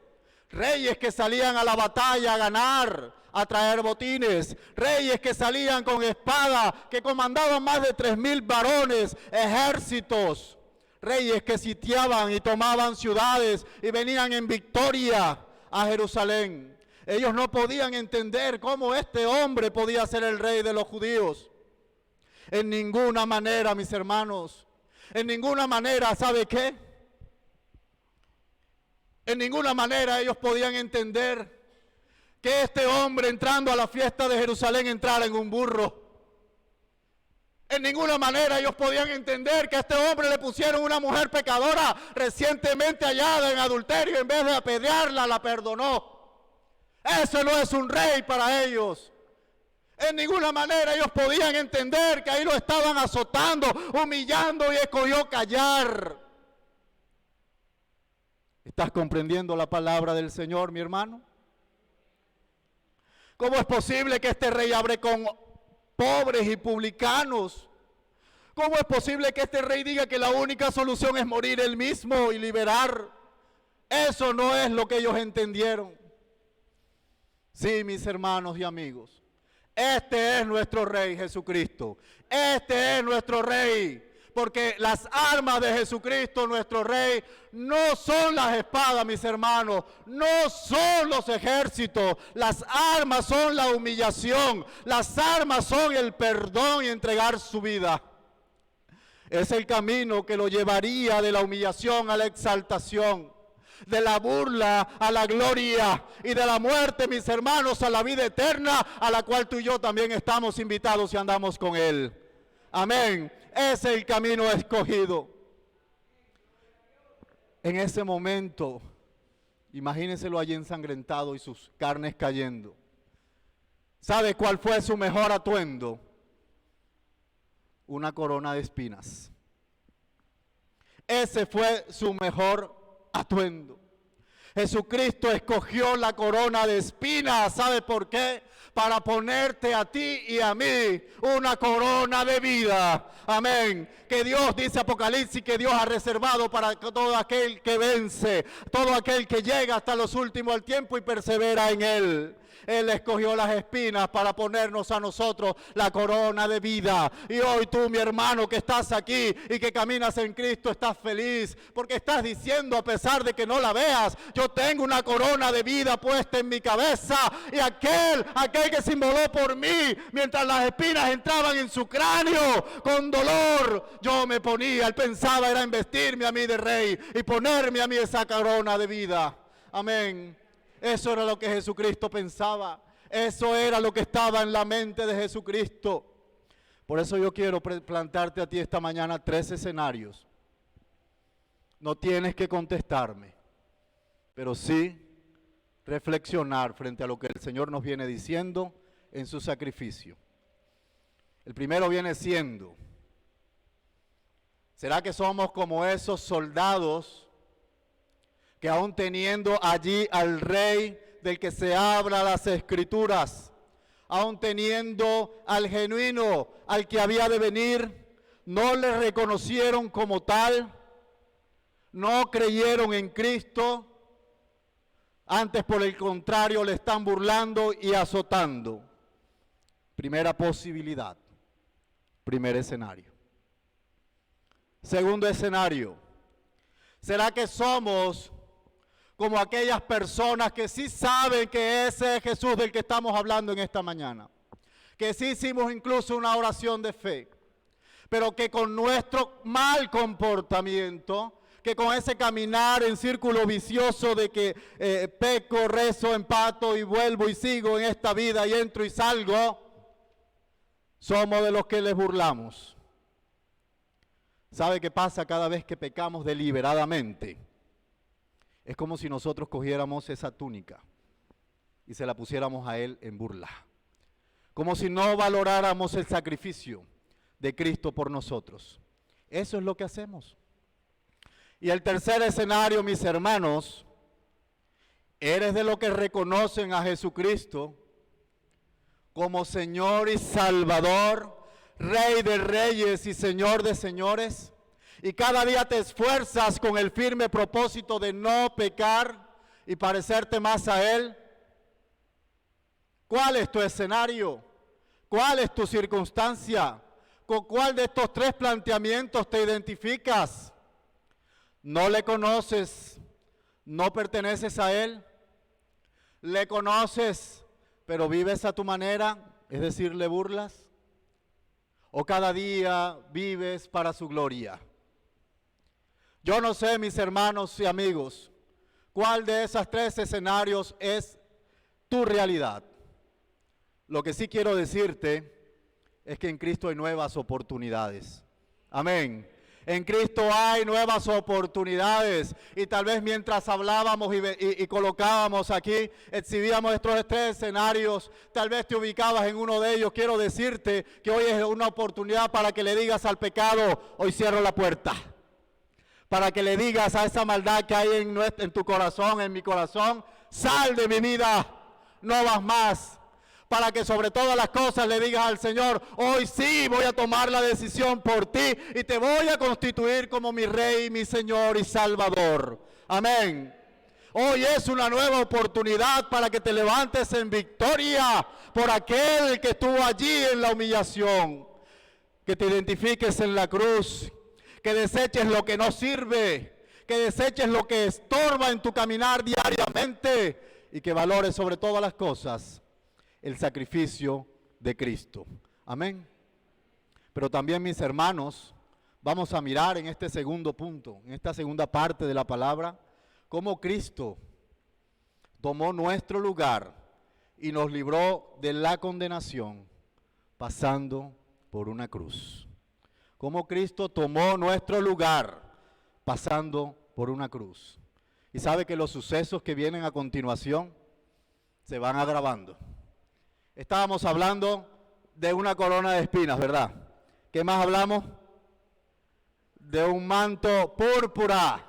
reyes que salían a la batalla a ganar, a traer botines, reyes que salían con espada, que comandaban más de 3,000 varones, ejércitos, reyes que sitiaban y tomaban ciudades y venían en victoria a Jerusalén. Ellos no podían entender cómo este hombre podía ser el rey de los judíos. En ninguna manera, mis hermanos, en ninguna manera, ¿sabe qué? En ninguna manera ellos podían entender que este hombre entrando a la fiesta de Jerusalén entrara en un burro. En ninguna manera ellos podían entender que a este hombre le pusieron una mujer pecadora recientemente hallada en adulterio, en vez de apedrearla, la perdonó. Eso no es un rey para ellos. En ninguna manera ellos podían entender que ahí lo estaban azotando, humillando, y escogió callar. ¿Estás comprendiendo la palabra del Señor, mi hermano? ¿Cómo es posible que este rey hable con pobres y publicanos? ¿Cómo es posible que este rey diga que la única solución es morir él mismo y liberar? Eso no es lo que ellos entendieron. Sí, mis hermanos y amigos, este es nuestro Rey Jesucristo. Este es nuestro Rey. Porque las armas de Jesucristo, nuestro Rey, no son las espadas, mis hermanos, no son los ejércitos. Las armas son la humillación, las armas son el perdón y entregar su vida. Es el camino que lo llevaría de la humillación a la exaltación, de la burla a la gloria y de la muerte, mis hermanos, a la vida eterna, a la cual tú y yo también estamos invitados y andamos con Él. Amén. Es el camino escogido. En ese momento, imagínenselo allí ensangrentado y sus carnes cayendo. ¿Sabe cuál fue su mejor atuendo? Una corona de espinas. Ese fue su mejor atuendo. Jesucristo escogió la corona de espinas. ¿Sabe por qué? Para ponerte a ti y a mí una corona de vida. Amén. Que Dios, dice Apocalipsis, que Dios ha reservado para todo aquel que vence, todo aquel que llega hasta los últimos del tiempo y persevera en Él. Él escogió las espinas para ponernos a nosotros la corona de vida. Y hoy tú, mi hermano, que estás aquí y que caminas en Cristo, estás feliz porque estás diciendo, a pesar de que no la veas, yo tengo una corona de vida puesta en mi cabeza, y aquel que se inmoló por mí mientras las espinas entraban en su cráneo con dolor, yo me ponía, él pensaba era en vestirme a mí de rey y ponerme a mí esa corona de vida. Amén. Eso era lo que Jesucristo pensaba. Eso era lo que estaba en la mente de Jesucristo. Por eso yo quiero plantearte a ti esta mañana 3 escenarios. No tienes que contestarme, pero sí reflexionar frente a lo que el Señor nos viene diciendo en su sacrificio. El primero viene siendo, ¿será que somos como esos soldados que aún teniendo allí al rey del que se habla las escrituras, aún teniendo al genuino, al que había de venir, no le reconocieron como tal, no creyeron en Cristo, antes por el contrario le están burlando y azotando? Primera posibilidad, primer escenario. Segundo escenario, ¿será que somos como aquellas personas que sí saben que ese es Jesús del que estamos hablando en esta mañana? Que sí hicimos incluso una oración de fe, pero que con nuestro mal comportamiento, que con ese caminar en círculo vicioso de que peco, rezo, empato y vuelvo y sigo en esta vida y entro y salgo, somos de los que les burlamos. ¿Sabe qué pasa cada vez que pecamos deliberadamente? Es como si nosotros cogiéramos esa túnica y se la pusiéramos a Él en burla. Como si no valoráramos el sacrificio de Cristo por nosotros. Eso es lo que hacemos. Y el tercer escenario, mis hermanos, eres de los que reconocen a Jesucristo como Señor y Salvador, Rey de reyes y Señor de señores, y cada día te esfuerzas con el firme propósito de no pecar y parecerte más a Él. ¿Cuál es tu escenario? ¿Cuál es tu circunstancia? ¿Con cuál de estos 3 planteamientos te identificas? ¿No le conoces? ¿No perteneces a Él? ¿Le conoces, pero vives a tu manera? Es decir, ¿le burlas? ¿O cada día vives para su gloria? Yo no sé, mis hermanos y amigos, cuál de esos 3 escenarios es tu realidad. Lo que sí quiero decirte es que en Cristo hay nuevas oportunidades. Amén. En Cristo hay nuevas oportunidades, y tal vez mientras hablábamos y colocábamos aquí, exhibíamos estos 3 escenarios, tal vez te ubicabas en uno de ellos. Quiero decirte que hoy es una oportunidad para que le digas al pecado: hoy cierro la puerta. Para que le digas a esa maldad que hay en tu corazón, en mi corazón: sal de mi vida, no vas más. Para que sobre todas las cosas le digas al Señor: hoy sí voy a tomar la decisión por ti y te voy a constituir como mi Rey, mi Señor y Salvador. Amén. Hoy es una nueva oportunidad para que te levantes en victoria por aquel que estuvo allí en la humillación. Que te identifiques en la cruz, que deseches lo que no sirve, que deseches lo que estorba en tu caminar diariamente, y que valores sobre todas las cosas el sacrificio de Cristo. Amén. Pero también, mis hermanos, vamos a mirar en este segundo punto, en esta segunda parte de la palabra, cómo Cristo tomó nuestro lugar y nos libró de la condenación pasando por una cruz. Cómo Cristo tomó nuestro lugar pasando por una cruz. Y sabe que los sucesos que vienen a continuación se van agravando. Estábamos hablando de una corona de espinas, ¿verdad? ¿Qué más hablamos? De un manto púrpura,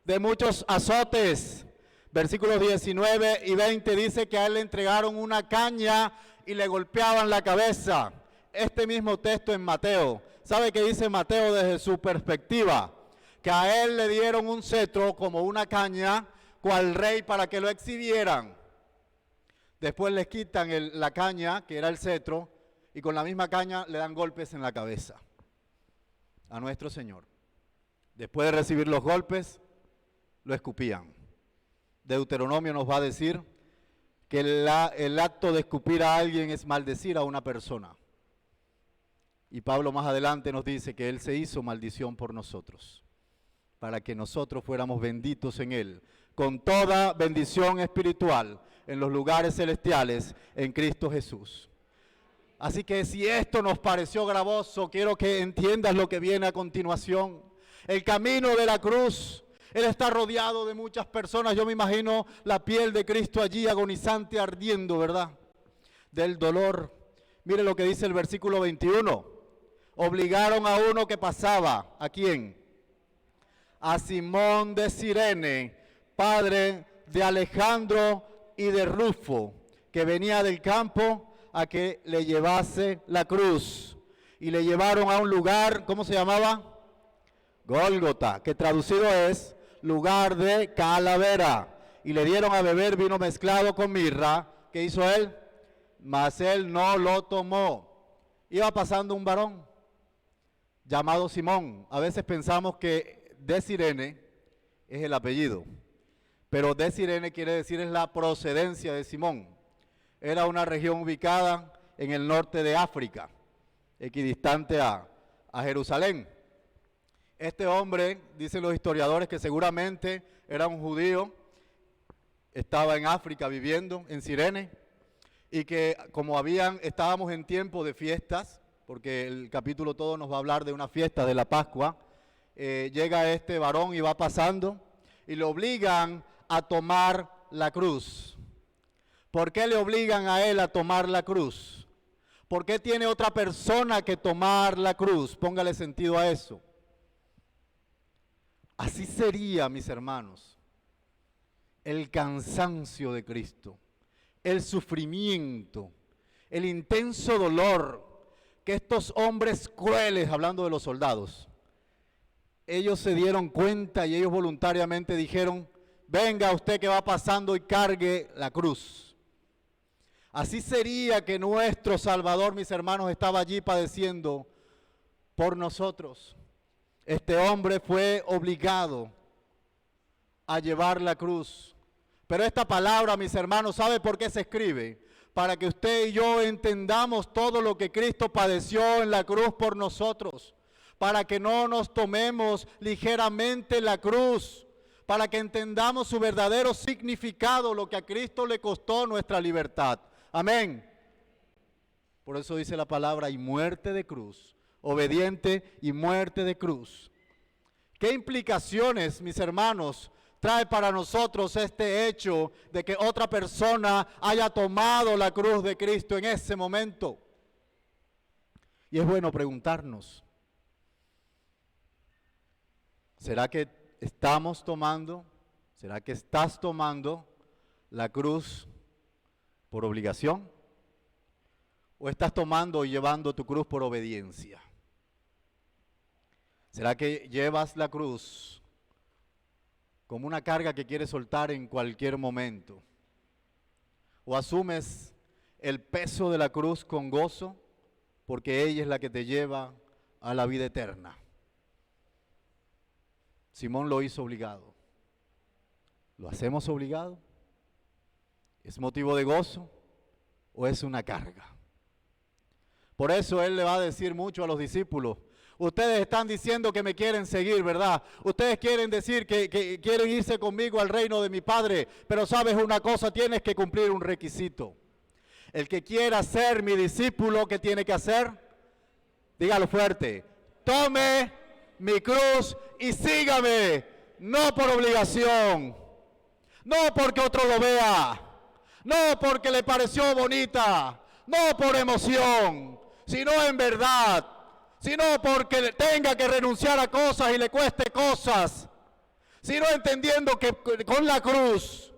de muchos azotes. Versículos 19 y 20 dice que a él le entregaron una caña y le golpeaban la cabeza. Este mismo texto en Mateo. ¿Sabe qué dice Mateo desde su perspectiva? Que a él le dieron un cetro como una caña, cual rey, para que lo exhibieran. Después les quitan la caña, que era el cetro, y con la misma caña le dan golpes en la cabeza a nuestro Señor. Después de recibir los golpes, lo escupían. Deuteronomio nos va a decir que el acto de escupir a alguien es maldecir a una persona. Y Pablo más adelante nos dice que Él se hizo maldición por nosotros, para que nosotros fuéramos benditos en Él, con toda bendición espiritual en los lugares celestiales en Cristo Jesús. Así que si esto nos pareció gravoso, quiero que entiendas lo que viene a continuación. El camino de la cruz. Él está rodeado de muchas personas. Yo me imagino la piel de Cristo allí agonizante, ardiendo, ¿verdad? Del dolor. Mire lo que dice el versículo 21. Obligaron a uno que pasaba. ¿A quién? A Simón de Cirene, padre de Alejandro y de Rufo, que venía del campo a que le llevase la cruz. Y le llevaron a un lugar, ¿cómo se llamaba? Gólgota, que traducido es lugar de calavera, y le dieron a beber vino mezclado con mirra. ¿Qué hizo él? Mas él no lo tomó. Iba pasando un varón llamado Simón. A veces pensamos que de Cirene es el apellido, pero de Cirene quiere decir es la procedencia de Simón. Era una región ubicada en el norte de África, equidistante a Jerusalén. Este hombre, dicen los historiadores, que seguramente era un judío, estaba en África viviendo, en Cirene, y que como estábamos en tiempo de fiestas, porque el capítulo todo nos va a hablar de una fiesta de la Pascua, llega este varón y va pasando, y le obligan a tomar la cruz. ¿Por qué le obligan a él a tomar la cruz? ¿Por qué tiene otra persona que tomar la cruz? Póngale sentido a eso. Así sería, mis hermanos, el cansancio de Cristo, el sufrimiento, el intenso dolor que estos hombres crueles, hablando de los soldados, ellos se dieron cuenta y ellos voluntariamente dijeron: venga usted que va pasando y cargue la cruz. Así sería que nuestro Salvador, mis hermanos, estaba allí padeciendo por nosotros. Este hombre fue obligado a llevar la cruz. Pero esta palabra, mis hermanos, ¿sabe por qué se escribe? Para que usted y yo entendamos todo lo que Cristo padeció en la cruz por nosotros. Para que no nos tomemos ligeramente la cruz. Para que entendamos su verdadero significado, lo que a Cristo le costó nuestra libertad. Amén. Por eso dice la palabra: y muerte de cruz. Obediente y muerte de cruz. ¿Qué implicaciones, mis hermanos, trae para nosotros este hecho de que otra persona haya tomado la cruz de Cristo en ese momento? Y es bueno preguntarnos: ¿será que estamos tomando, será que estás tomando la cruz por obligación? ¿O estás tomando y llevando tu cruz por obediencia? ¿Será que llevas la cruz como una carga que quieres soltar en cualquier momento? ¿O asumes el peso de la cruz con gozo porque ella es la que te lleva a la vida eterna? Simón lo hizo obligado. ¿Lo hacemos obligado? ¿Es motivo de gozo o es una carga? Por eso Él le va a decir mucho a los discípulos. Ustedes están diciendo que me quieren seguir, ¿verdad? Ustedes quieren decir que quieren irse conmigo al reino de mi Padre. Pero sabes una cosa, tienes que cumplir un requisito. El que quiera ser mi discípulo, ¿qué tiene que hacer? Dígalo fuerte. Tome mi cruz y sígame. No por obligación. No porque otro lo vea. No porque le pareció bonita. No por emoción. Sino en verdad. Sino porque tenga que renunciar a cosas y le cueste cosas. Sino entendiendo que con la cruz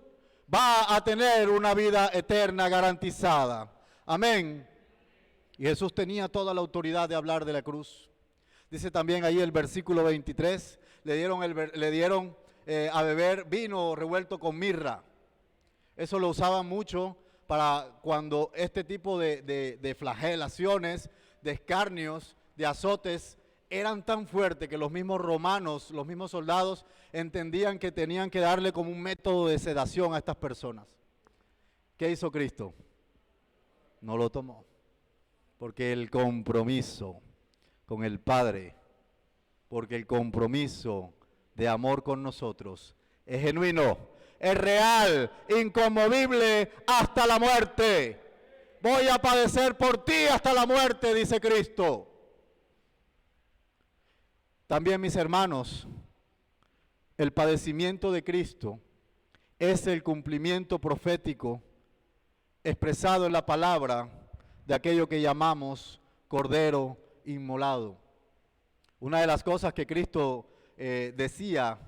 va a tener una vida eterna garantizada. Amén. Y Jesús tenía toda la autoridad de hablar de la cruz. Dice también ahí el versículo 23, le dieron a beber vino revuelto con mirra. Eso lo usaban mucho para cuando este tipo de flagelaciones, de escarnios, de azotes, eran tan fuertes que los mismos romanos, los mismos soldados, entendían que tenían que darle como un método de sedación a estas personas. ¿Qué hizo Cristo? No lo tomó. Porque el compromiso con el Padre, porque el compromiso de amor con nosotros es genuino, es real, inconmovible hasta la muerte. Voy a padecer por ti hasta la muerte, dice Cristo. También, mis hermanos, el padecimiento de Cristo es el cumplimiento profético expresado en la palabra de aquello que llamamos Cordero inmolado. Una de las cosas que Cristo decía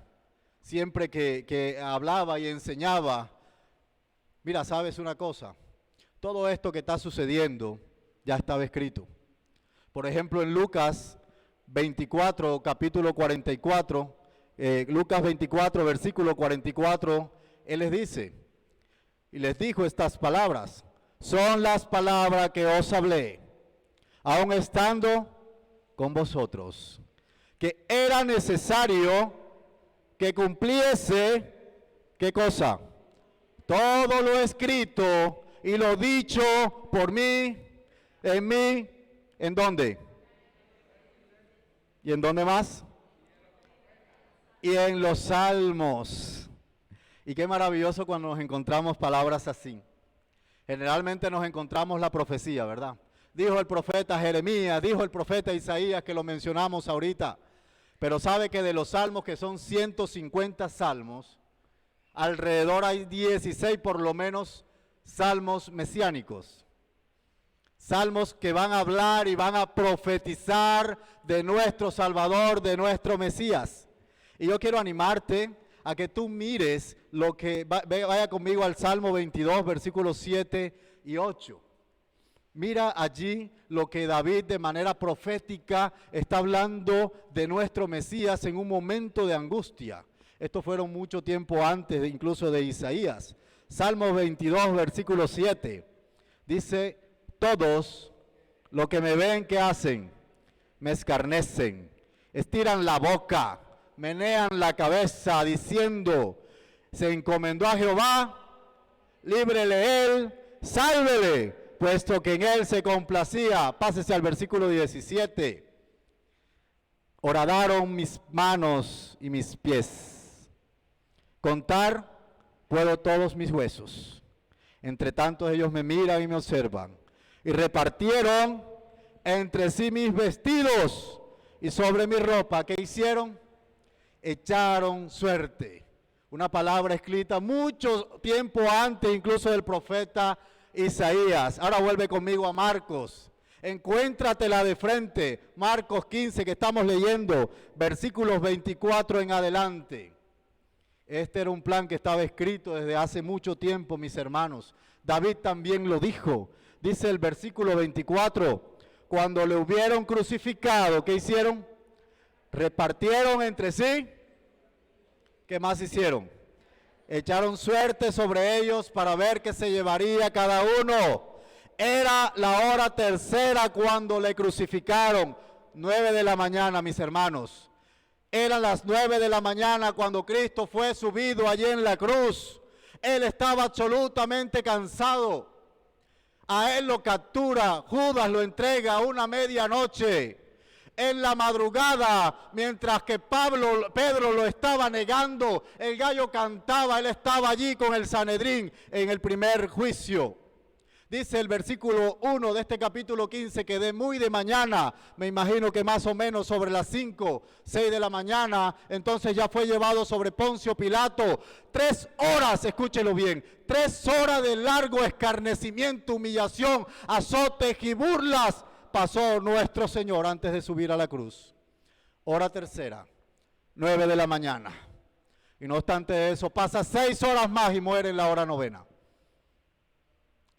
siempre que hablaba y enseñaba, mira, ¿sabes una cosa? Todo esto que está sucediendo ya estaba escrito. Por ejemplo, en Lucas 24, capítulo 44, Lucas 24, versículo 44, Él les dice, y les dijo estas palabras, son las palabras que os hablé, aun estando con vosotros, que era necesario que cumpliese, ¿qué cosa? Todo lo escrito y lo dicho por mí, ¿en dónde? ¿Y en dónde más? Y en los salmos. Y qué maravilloso cuando nos encontramos palabras así. Generalmente nos encontramos la profecía, ¿verdad? Dijo el profeta Jeremías, dijo el profeta Isaías, que lo mencionamos ahorita. Pero sabe que de los salmos, que son 150 salmos, alrededor hay 16 por lo menos salmos mesiánicos. Salmos que van a hablar y van a profetizar de nuestro Salvador, de nuestro Mesías. Y yo quiero animarte a que tú mires lo que, vaya conmigo al Salmo 22, versículos 7 y 8. Mira allí lo que David de manera profética está hablando de nuestro Mesías en un momento de angustia. Estos fueron mucho tiempo antes incluso de Isaías. Salmo 22, versículo 7. Dice, todos los que me ven, ¿qué hacen? Me escarnecen, estiran la boca, menean la cabeza, diciendo, se encomendó a Jehová, líbrele él, sálvele, puesto que en él se complacía. Pásese al versículo 17. Horadaron mis manos y mis pies. Contar puedo todos mis huesos. Entre tanto ellos me miran y me observan. Y repartieron entre sí mis vestidos y sobre mi ropa. ¿Qué hicieron? Echaron suerte. Una palabra escrita mucho tiempo antes incluso del profeta Isaías. Ahora vuelve conmigo a Marcos. Encuéntratela de frente. Marcos 15 que estamos leyendo, versículos 24 en adelante. Este era un plan que estaba escrito desde hace mucho tiempo, mis hermanos. David también lo dijo. Dice el versículo 24, cuando le hubieron crucificado, ¿qué hicieron? Repartieron entre sí. ¿Qué más hicieron? Echaron suerte sobre ellos para ver qué se llevaría cada uno. Era la hora tercera cuando le crucificaron. 9 de la mañana, mis hermanos. Eran las 9 de la mañana cuando Cristo fue subido allí en la cruz. Él estaba absolutamente cansado. A él lo captura, Judas lo entrega a una medianoche. En la madrugada, mientras que Pedro lo estaba negando, el gallo cantaba, él estaba allí con el Sanedrín en el primer juicio. Dice el versículo 1 de este capítulo 15 que de muy de mañana, me imagino que más o menos sobre las 5, 6 de la mañana, entonces ya fue llevado sobre Poncio Pilato. 3 horas, escúchelo bien, 3 horas de largo escarnecimiento, humillación, azotes y burlas pasó nuestro Señor antes de subir a la cruz. Hora tercera, 9 de la mañana. Y no obstante eso, pasa 6 horas más y muere en la hora novena.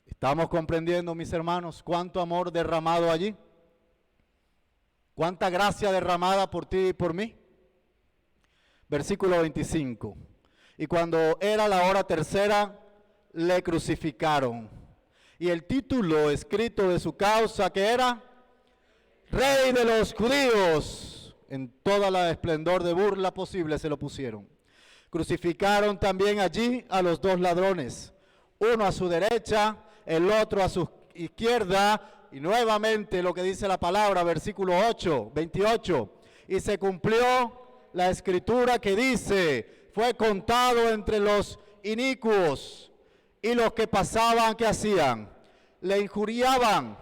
¿Estamos comprendiendo, mis hermanos, cuánto amor derramado allí? ¿Cuánta gracia derramada por ti y por mí? Versículo 25. Y cuando era la hora tercera, le crucificaron. Y el título escrito de su causa, que era Rey de los Judíos, en toda la esplendor de burla posible se lo pusieron. Crucificaron también allí a los 2 ladrones, uno a su derecha, el otro a su izquierda, y nuevamente lo que dice la palabra, versículo 28, y se cumplió la escritura que dice, fue contado entre los inicuos, y los que pasaban, ¿qué hacían? Le injuriaban,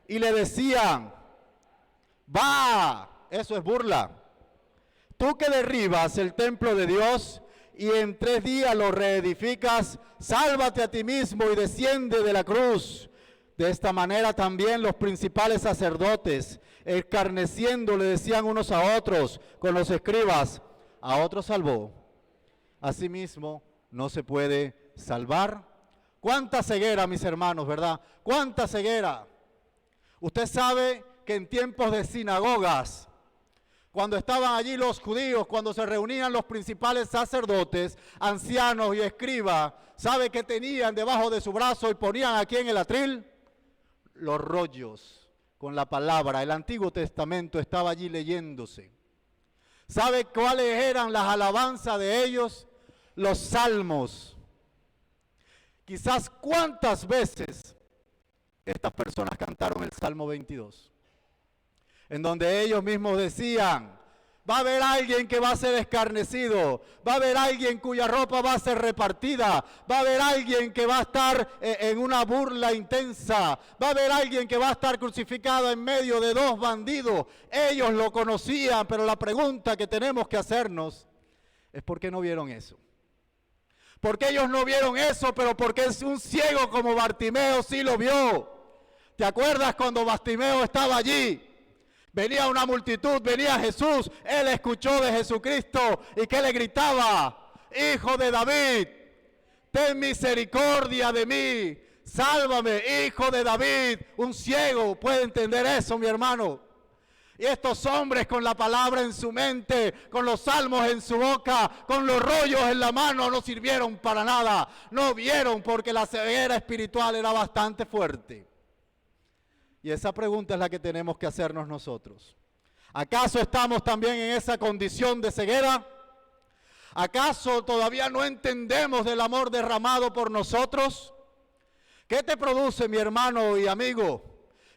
y le decían, va, eso es burla, tú que derribas el templo de Dios, y en 3 días lo reedificas, sálvate a ti mismo y desciende de la cruz. De esta manera también los principales sacerdotes, escarneciendo, le decían unos a otros con los escribas, a otros salvó, asimismo no se puede salvar. Cuánta ceguera, mis hermanos, ¿verdad? Cuánta ceguera. Usted sabe que en tiempos de sinagogas, cuando estaban allí los judíos, cuando se reunían los principales sacerdotes, ancianos y escribas, ¿sabe qué tenían debajo de su brazo y ponían aquí en el atril? Los rollos con la palabra. El Antiguo Testamento estaba allí leyéndose. ¿Sabe cuáles eran las alabanzas de ellos? Los salmos. Quizás cuántas veces estas personas cantaron el Salmo 22. En donde ellos mismos decían, va a haber alguien que va a ser escarnecido, va a haber alguien cuya ropa va a ser repartida, va a haber alguien que va a estar en una burla intensa, va a haber alguien que va a estar crucificado en medio de 2 bandidos. Ellos lo conocían, pero la pregunta que tenemos que hacernos es ¿por qué no vieron eso? Porque ellos no vieron eso, pero porque es un ciego como Bartimeo sí lo vio. ¿Te acuerdas cuando Bartimeo estaba allí? Venía una multitud, venía Jesús, él escuchó de Jesucristo y que le gritaba, Hijo de David, ten misericordia de mí, sálvame, Hijo de David. Un ciego puede entender eso, mi hermano. Y estos hombres con la palabra en su mente, con los salmos en su boca, con los rollos en la mano, no sirvieron para nada. No vieron porque la ceguera espiritual era bastante fuerte. Y esa pregunta es la que tenemos que hacernos nosotros. ¿Acaso estamos también en esa condición de ceguera? ¿Acaso todavía no entendemos del amor derramado por nosotros? ¿Qué te produce, mi hermano y amigo?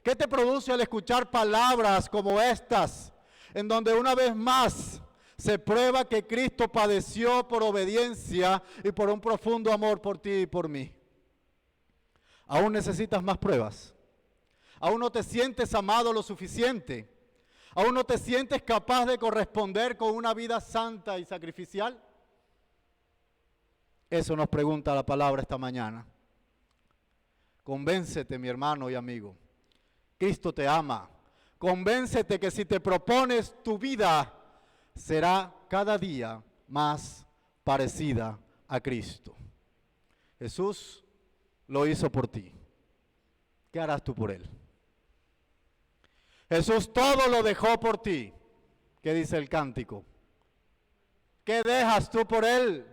¿Qué te produce al escuchar palabras como estas, en donde una vez más se prueba que Cristo padeció por obediencia y por un profundo amor por ti y por mí? ¿Aún necesitas más pruebas? ¿Aún no te sientes amado lo suficiente? ¿Aún no te sientes capaz de corresponder con una vida santa y sacrificial? Eso nos pregunta la palabra esta mañana. Convéncete, mi hermano y amigo. Cristo te ama. Convéncete que si te propones tu vida, será cada día más parecida a Cristo. Jesús lo hizo por ti. ¿Qué harás tú por Él? Jesús todo lo dejó por ti. ¿Qué dice el cántico? ¿Qué dejas tú por Él?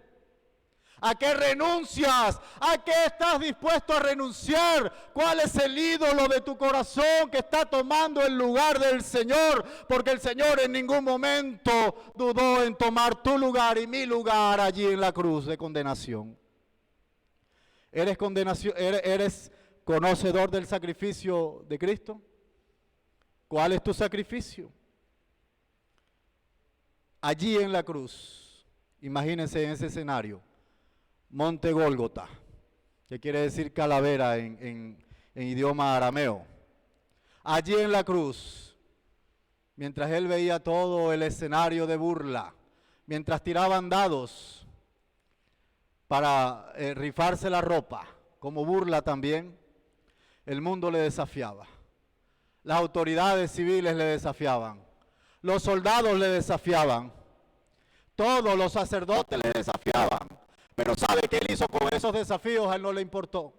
¿A qué renuncias? ¿A qué estás dispuesto a renunciar? ¿Cuál es el ídolo de tu corazón que está tomando el lugar del Señor? Porque el Señor en ningún momento dudó en tomar tu lugar y mi lugar allí en la cruz de condenación. Eres conocedor del sacrificio de Cristo? ¿Cuál es tu sacrificio? Allí en la cruz, imagínense en ese escenario, Monte Gólgota, que quiere decir calavera en idioma arameo. Allí en la cruz, mientras él veía todo el escenario de burla, mientras tiraban dados para rifarse la ropa, como burla también, el mundo le desafiaba. Las autoridades civiles le desafiaban. Los soldados le desafiaban. Todos los sacerdotes le desafiaban. Pero ¿sabe qué él hizo con esos desafíos? A él no le importó.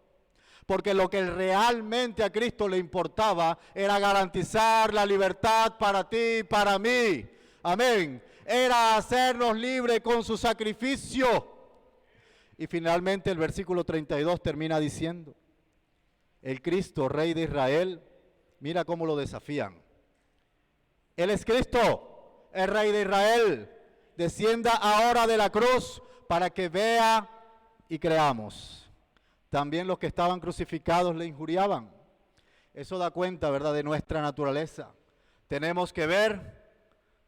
Porque lo que realmente a Cristo le importaba era garantizar la libertad para ti y para mí. Amén. Era hacernos libres con su sacrificio. Y finalmente el versículo 32 termina diciendo, el Cristo, Rey de Israel, mira cómo lo desafían. Él es Cristo, el Rey de Israel. Descienda ahora de la cruz para que vea y creamos. También los que estaban crucificados le injuriaban. Eso da cuenta, ¿verdad?, de nuestra naturaleza. Tenemos que ver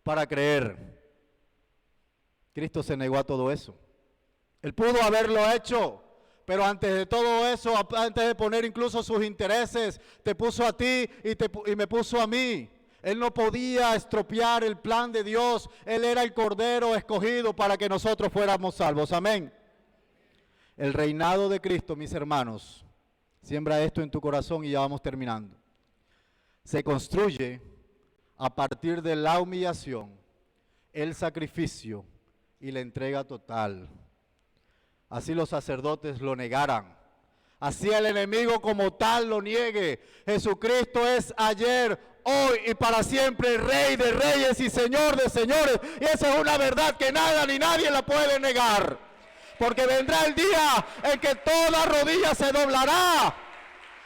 para creer. Cristo se negó a todo eso. Él pudo haberlo hecho, pero antes de todo eso, antes de poner incluso sus intereses, te puso a ti y me puso a mí. Él no podía estropear el plan de Dios. Él era el Cordero escogido para que nosotros fuéramos salvos. Amén. El reinado de Cristo, mis hermanos, siembra esto en tu corazón y ya vamos terminando. Se construye a partir de la humillación, el sacrificio y la entrega total. Así los sacerdotes lo negaran. Así el enemigo como tal lo niegue. Jesucristo es ayer, hoy y para siempre Rey de reyes y Señor de señores. Y esa es una verdad que nada ni nadie la puede negar. Porque vendrá el día en que toda rodilla se doblará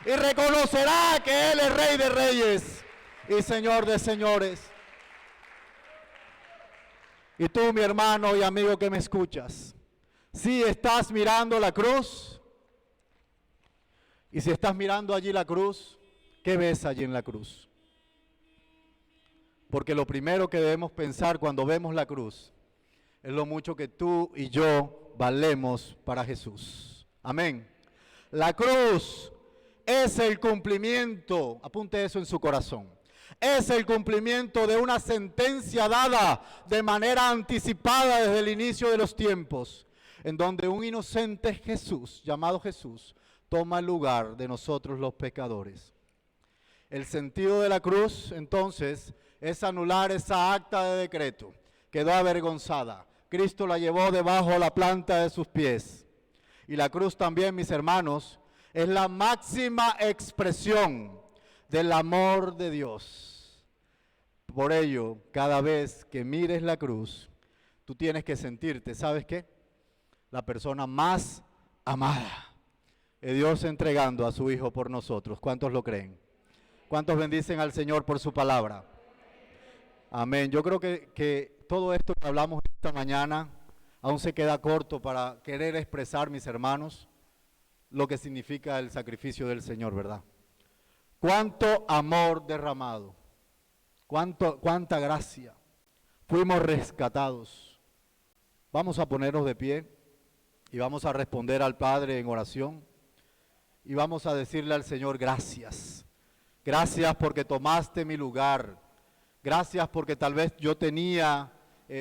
y reconocerá que Él es Rey de reyes y Señor de señores. Y tú, mi hermano y amigo que me escuchas, si estás mirando la cruz, y si estás mirando allí la cruz, ¿qué ves allí en la cruz? Porque lo primero que debemos pensar cuando vemos la cruz es lo mucho que tú y yo valemos para Jesús. Amén. La cruz es el cumplimiento, apunte eso en su corazón, es el cumplimiento de una sentencia dada de manera anticipada desde el inicio de los tiempos, en donde un inocente Jesús, llamado Jesús, toma el lugar de nosotros los pecadores. El sentido de la cruz, entonces, es anular esa acta de decreto. Quedó avergonzada. Cristo la llevó debajo de la planta de sus pies. Y la cruz también, mis hermanos, es la máxima expresión del amor de Dios. Por ello, cada vez que mires la cruz, tú tienes que sentirte, ¿sabes qué? La persona más amada. Dios entregando a su Hijo por nosotros. ¿Cuántos lo creen? ¿Cuántos bendicen al Señor por su palabra? Amén. Yo creo que todo esto que hablamos esta mañana aún se queda corto para querer expresar, mis hermanos, lo que significa el sacrificio del Señor, ¿verdad? Cuánto amor derramado, cuánta gracia. Fuimos rescatados. Vamos a ponernos de pie y vamos a responder al Padre en oración. Y vamos a decirle al Señor, gracias. Gracias porque tomaste mi lugar. Gracias porque tal vez yo tenía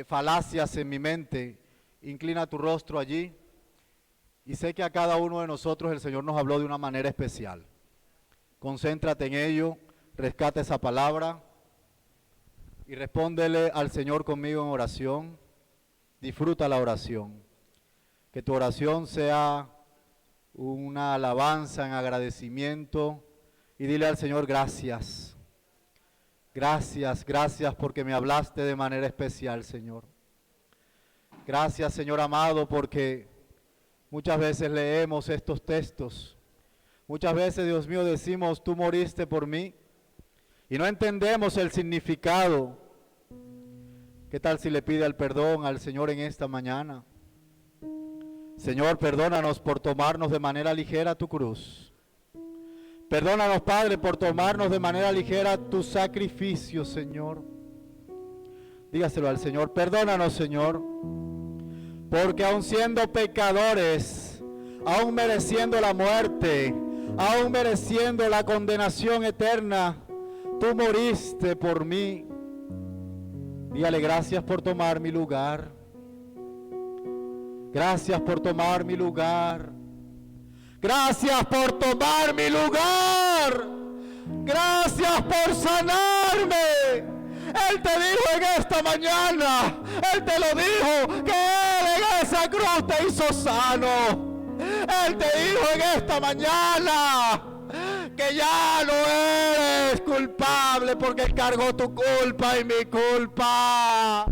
falacias en mi mente. Inclina tu rostro allí. Y sé que a cada uno de nosotros el Señor nos habló de una manera especial. Concéntrate en ello, rescata esa palabra y respóndele al Señor conmigo en oración. Disfruta la oración. Que tu oración sea una alabanza en agradecimiento y dile al Señor gracias. Gracias, gracias porque me hablaste de manera especial, Señor. Gracias, Señor amado, porque muchas veces leemos estos textos. Muchas veces, Dios mío, decimos, tú moriste por mí y no entendemos el significado. ¿Qué tal si le pide el perdón al Señor en esta mañana? Señor, perdónanos por tomarnos de manera ligera tu cruz. Perdónanos, Padre, por tomarnos de manera ligera tu sacrificio, Señor. Dígaselo al Señor. Perdónanos, Señor, porque aun siendo pecadores, aun mereciendo la muerte, aun mereciendo la condenación eterna, tú moriste por mí. Dígale: gracias por tomar mi lugar. Gracias por tomar mi lugar. Gracias por tomar mi lugar. Gracias por sanarme. Él te dijo en esta mañana, Él te lo dijo, que Él en esa cruz te hizo sano. Él te dijo en esta mañana que ya no eres culpable, porque Él cargó tu culpa y mi culpa.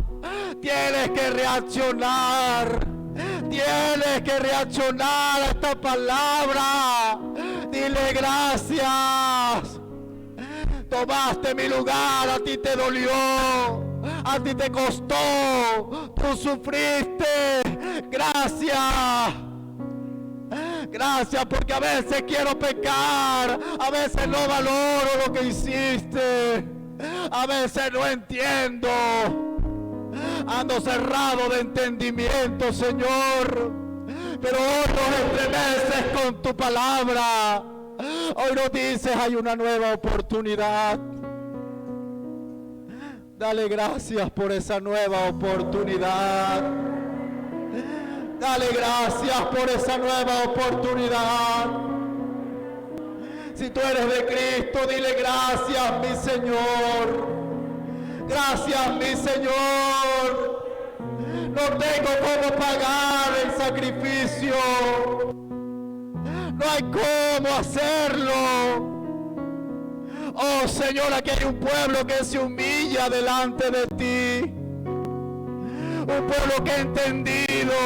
Tienes que reaccionar. Tienes que reaccionar a esta palabra. Dile: gracias. Tomaste mi lugar, a ti te dolió, a ti te costó, tú sufriste. Gracias. Gracias, porque a veces quiero pecar, a veces no valoro lo que hiciste, a veces no entiendo. Ando cerrado de entendimiento, Señor, pero hoy nos estremeces con tu palabra. Hoy nos dices: hay una nueva oportunidad. Dale gracias por esa nueva oportunidad. Dale gracias por esa nueva oportunidad. Si tú eres de Cristo, dile: gracias, mi Señor. Gracias, mi Señor. No tengo cómo pagar el sacrificio. No hay cómo hacerlo. Oh, Señor, aquí hay un pueblo que se humilla delante de ti. Un pueblo que ha entendido,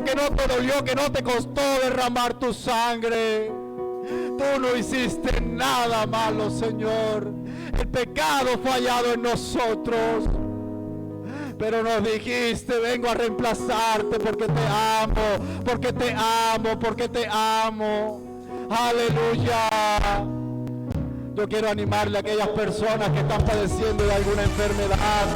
que no te dolió, que no te costó derramar tu sangre. Tú no hiciste nada malo, Señor. El pecado fue hallado en nosotros, pero nos dijiste: vengo a reemplazarte porque te amo, porque te amo, porque te amo. Aleluya. Yo quiero animarle a aquellas personas que están padeciendo de alguna enfermedad,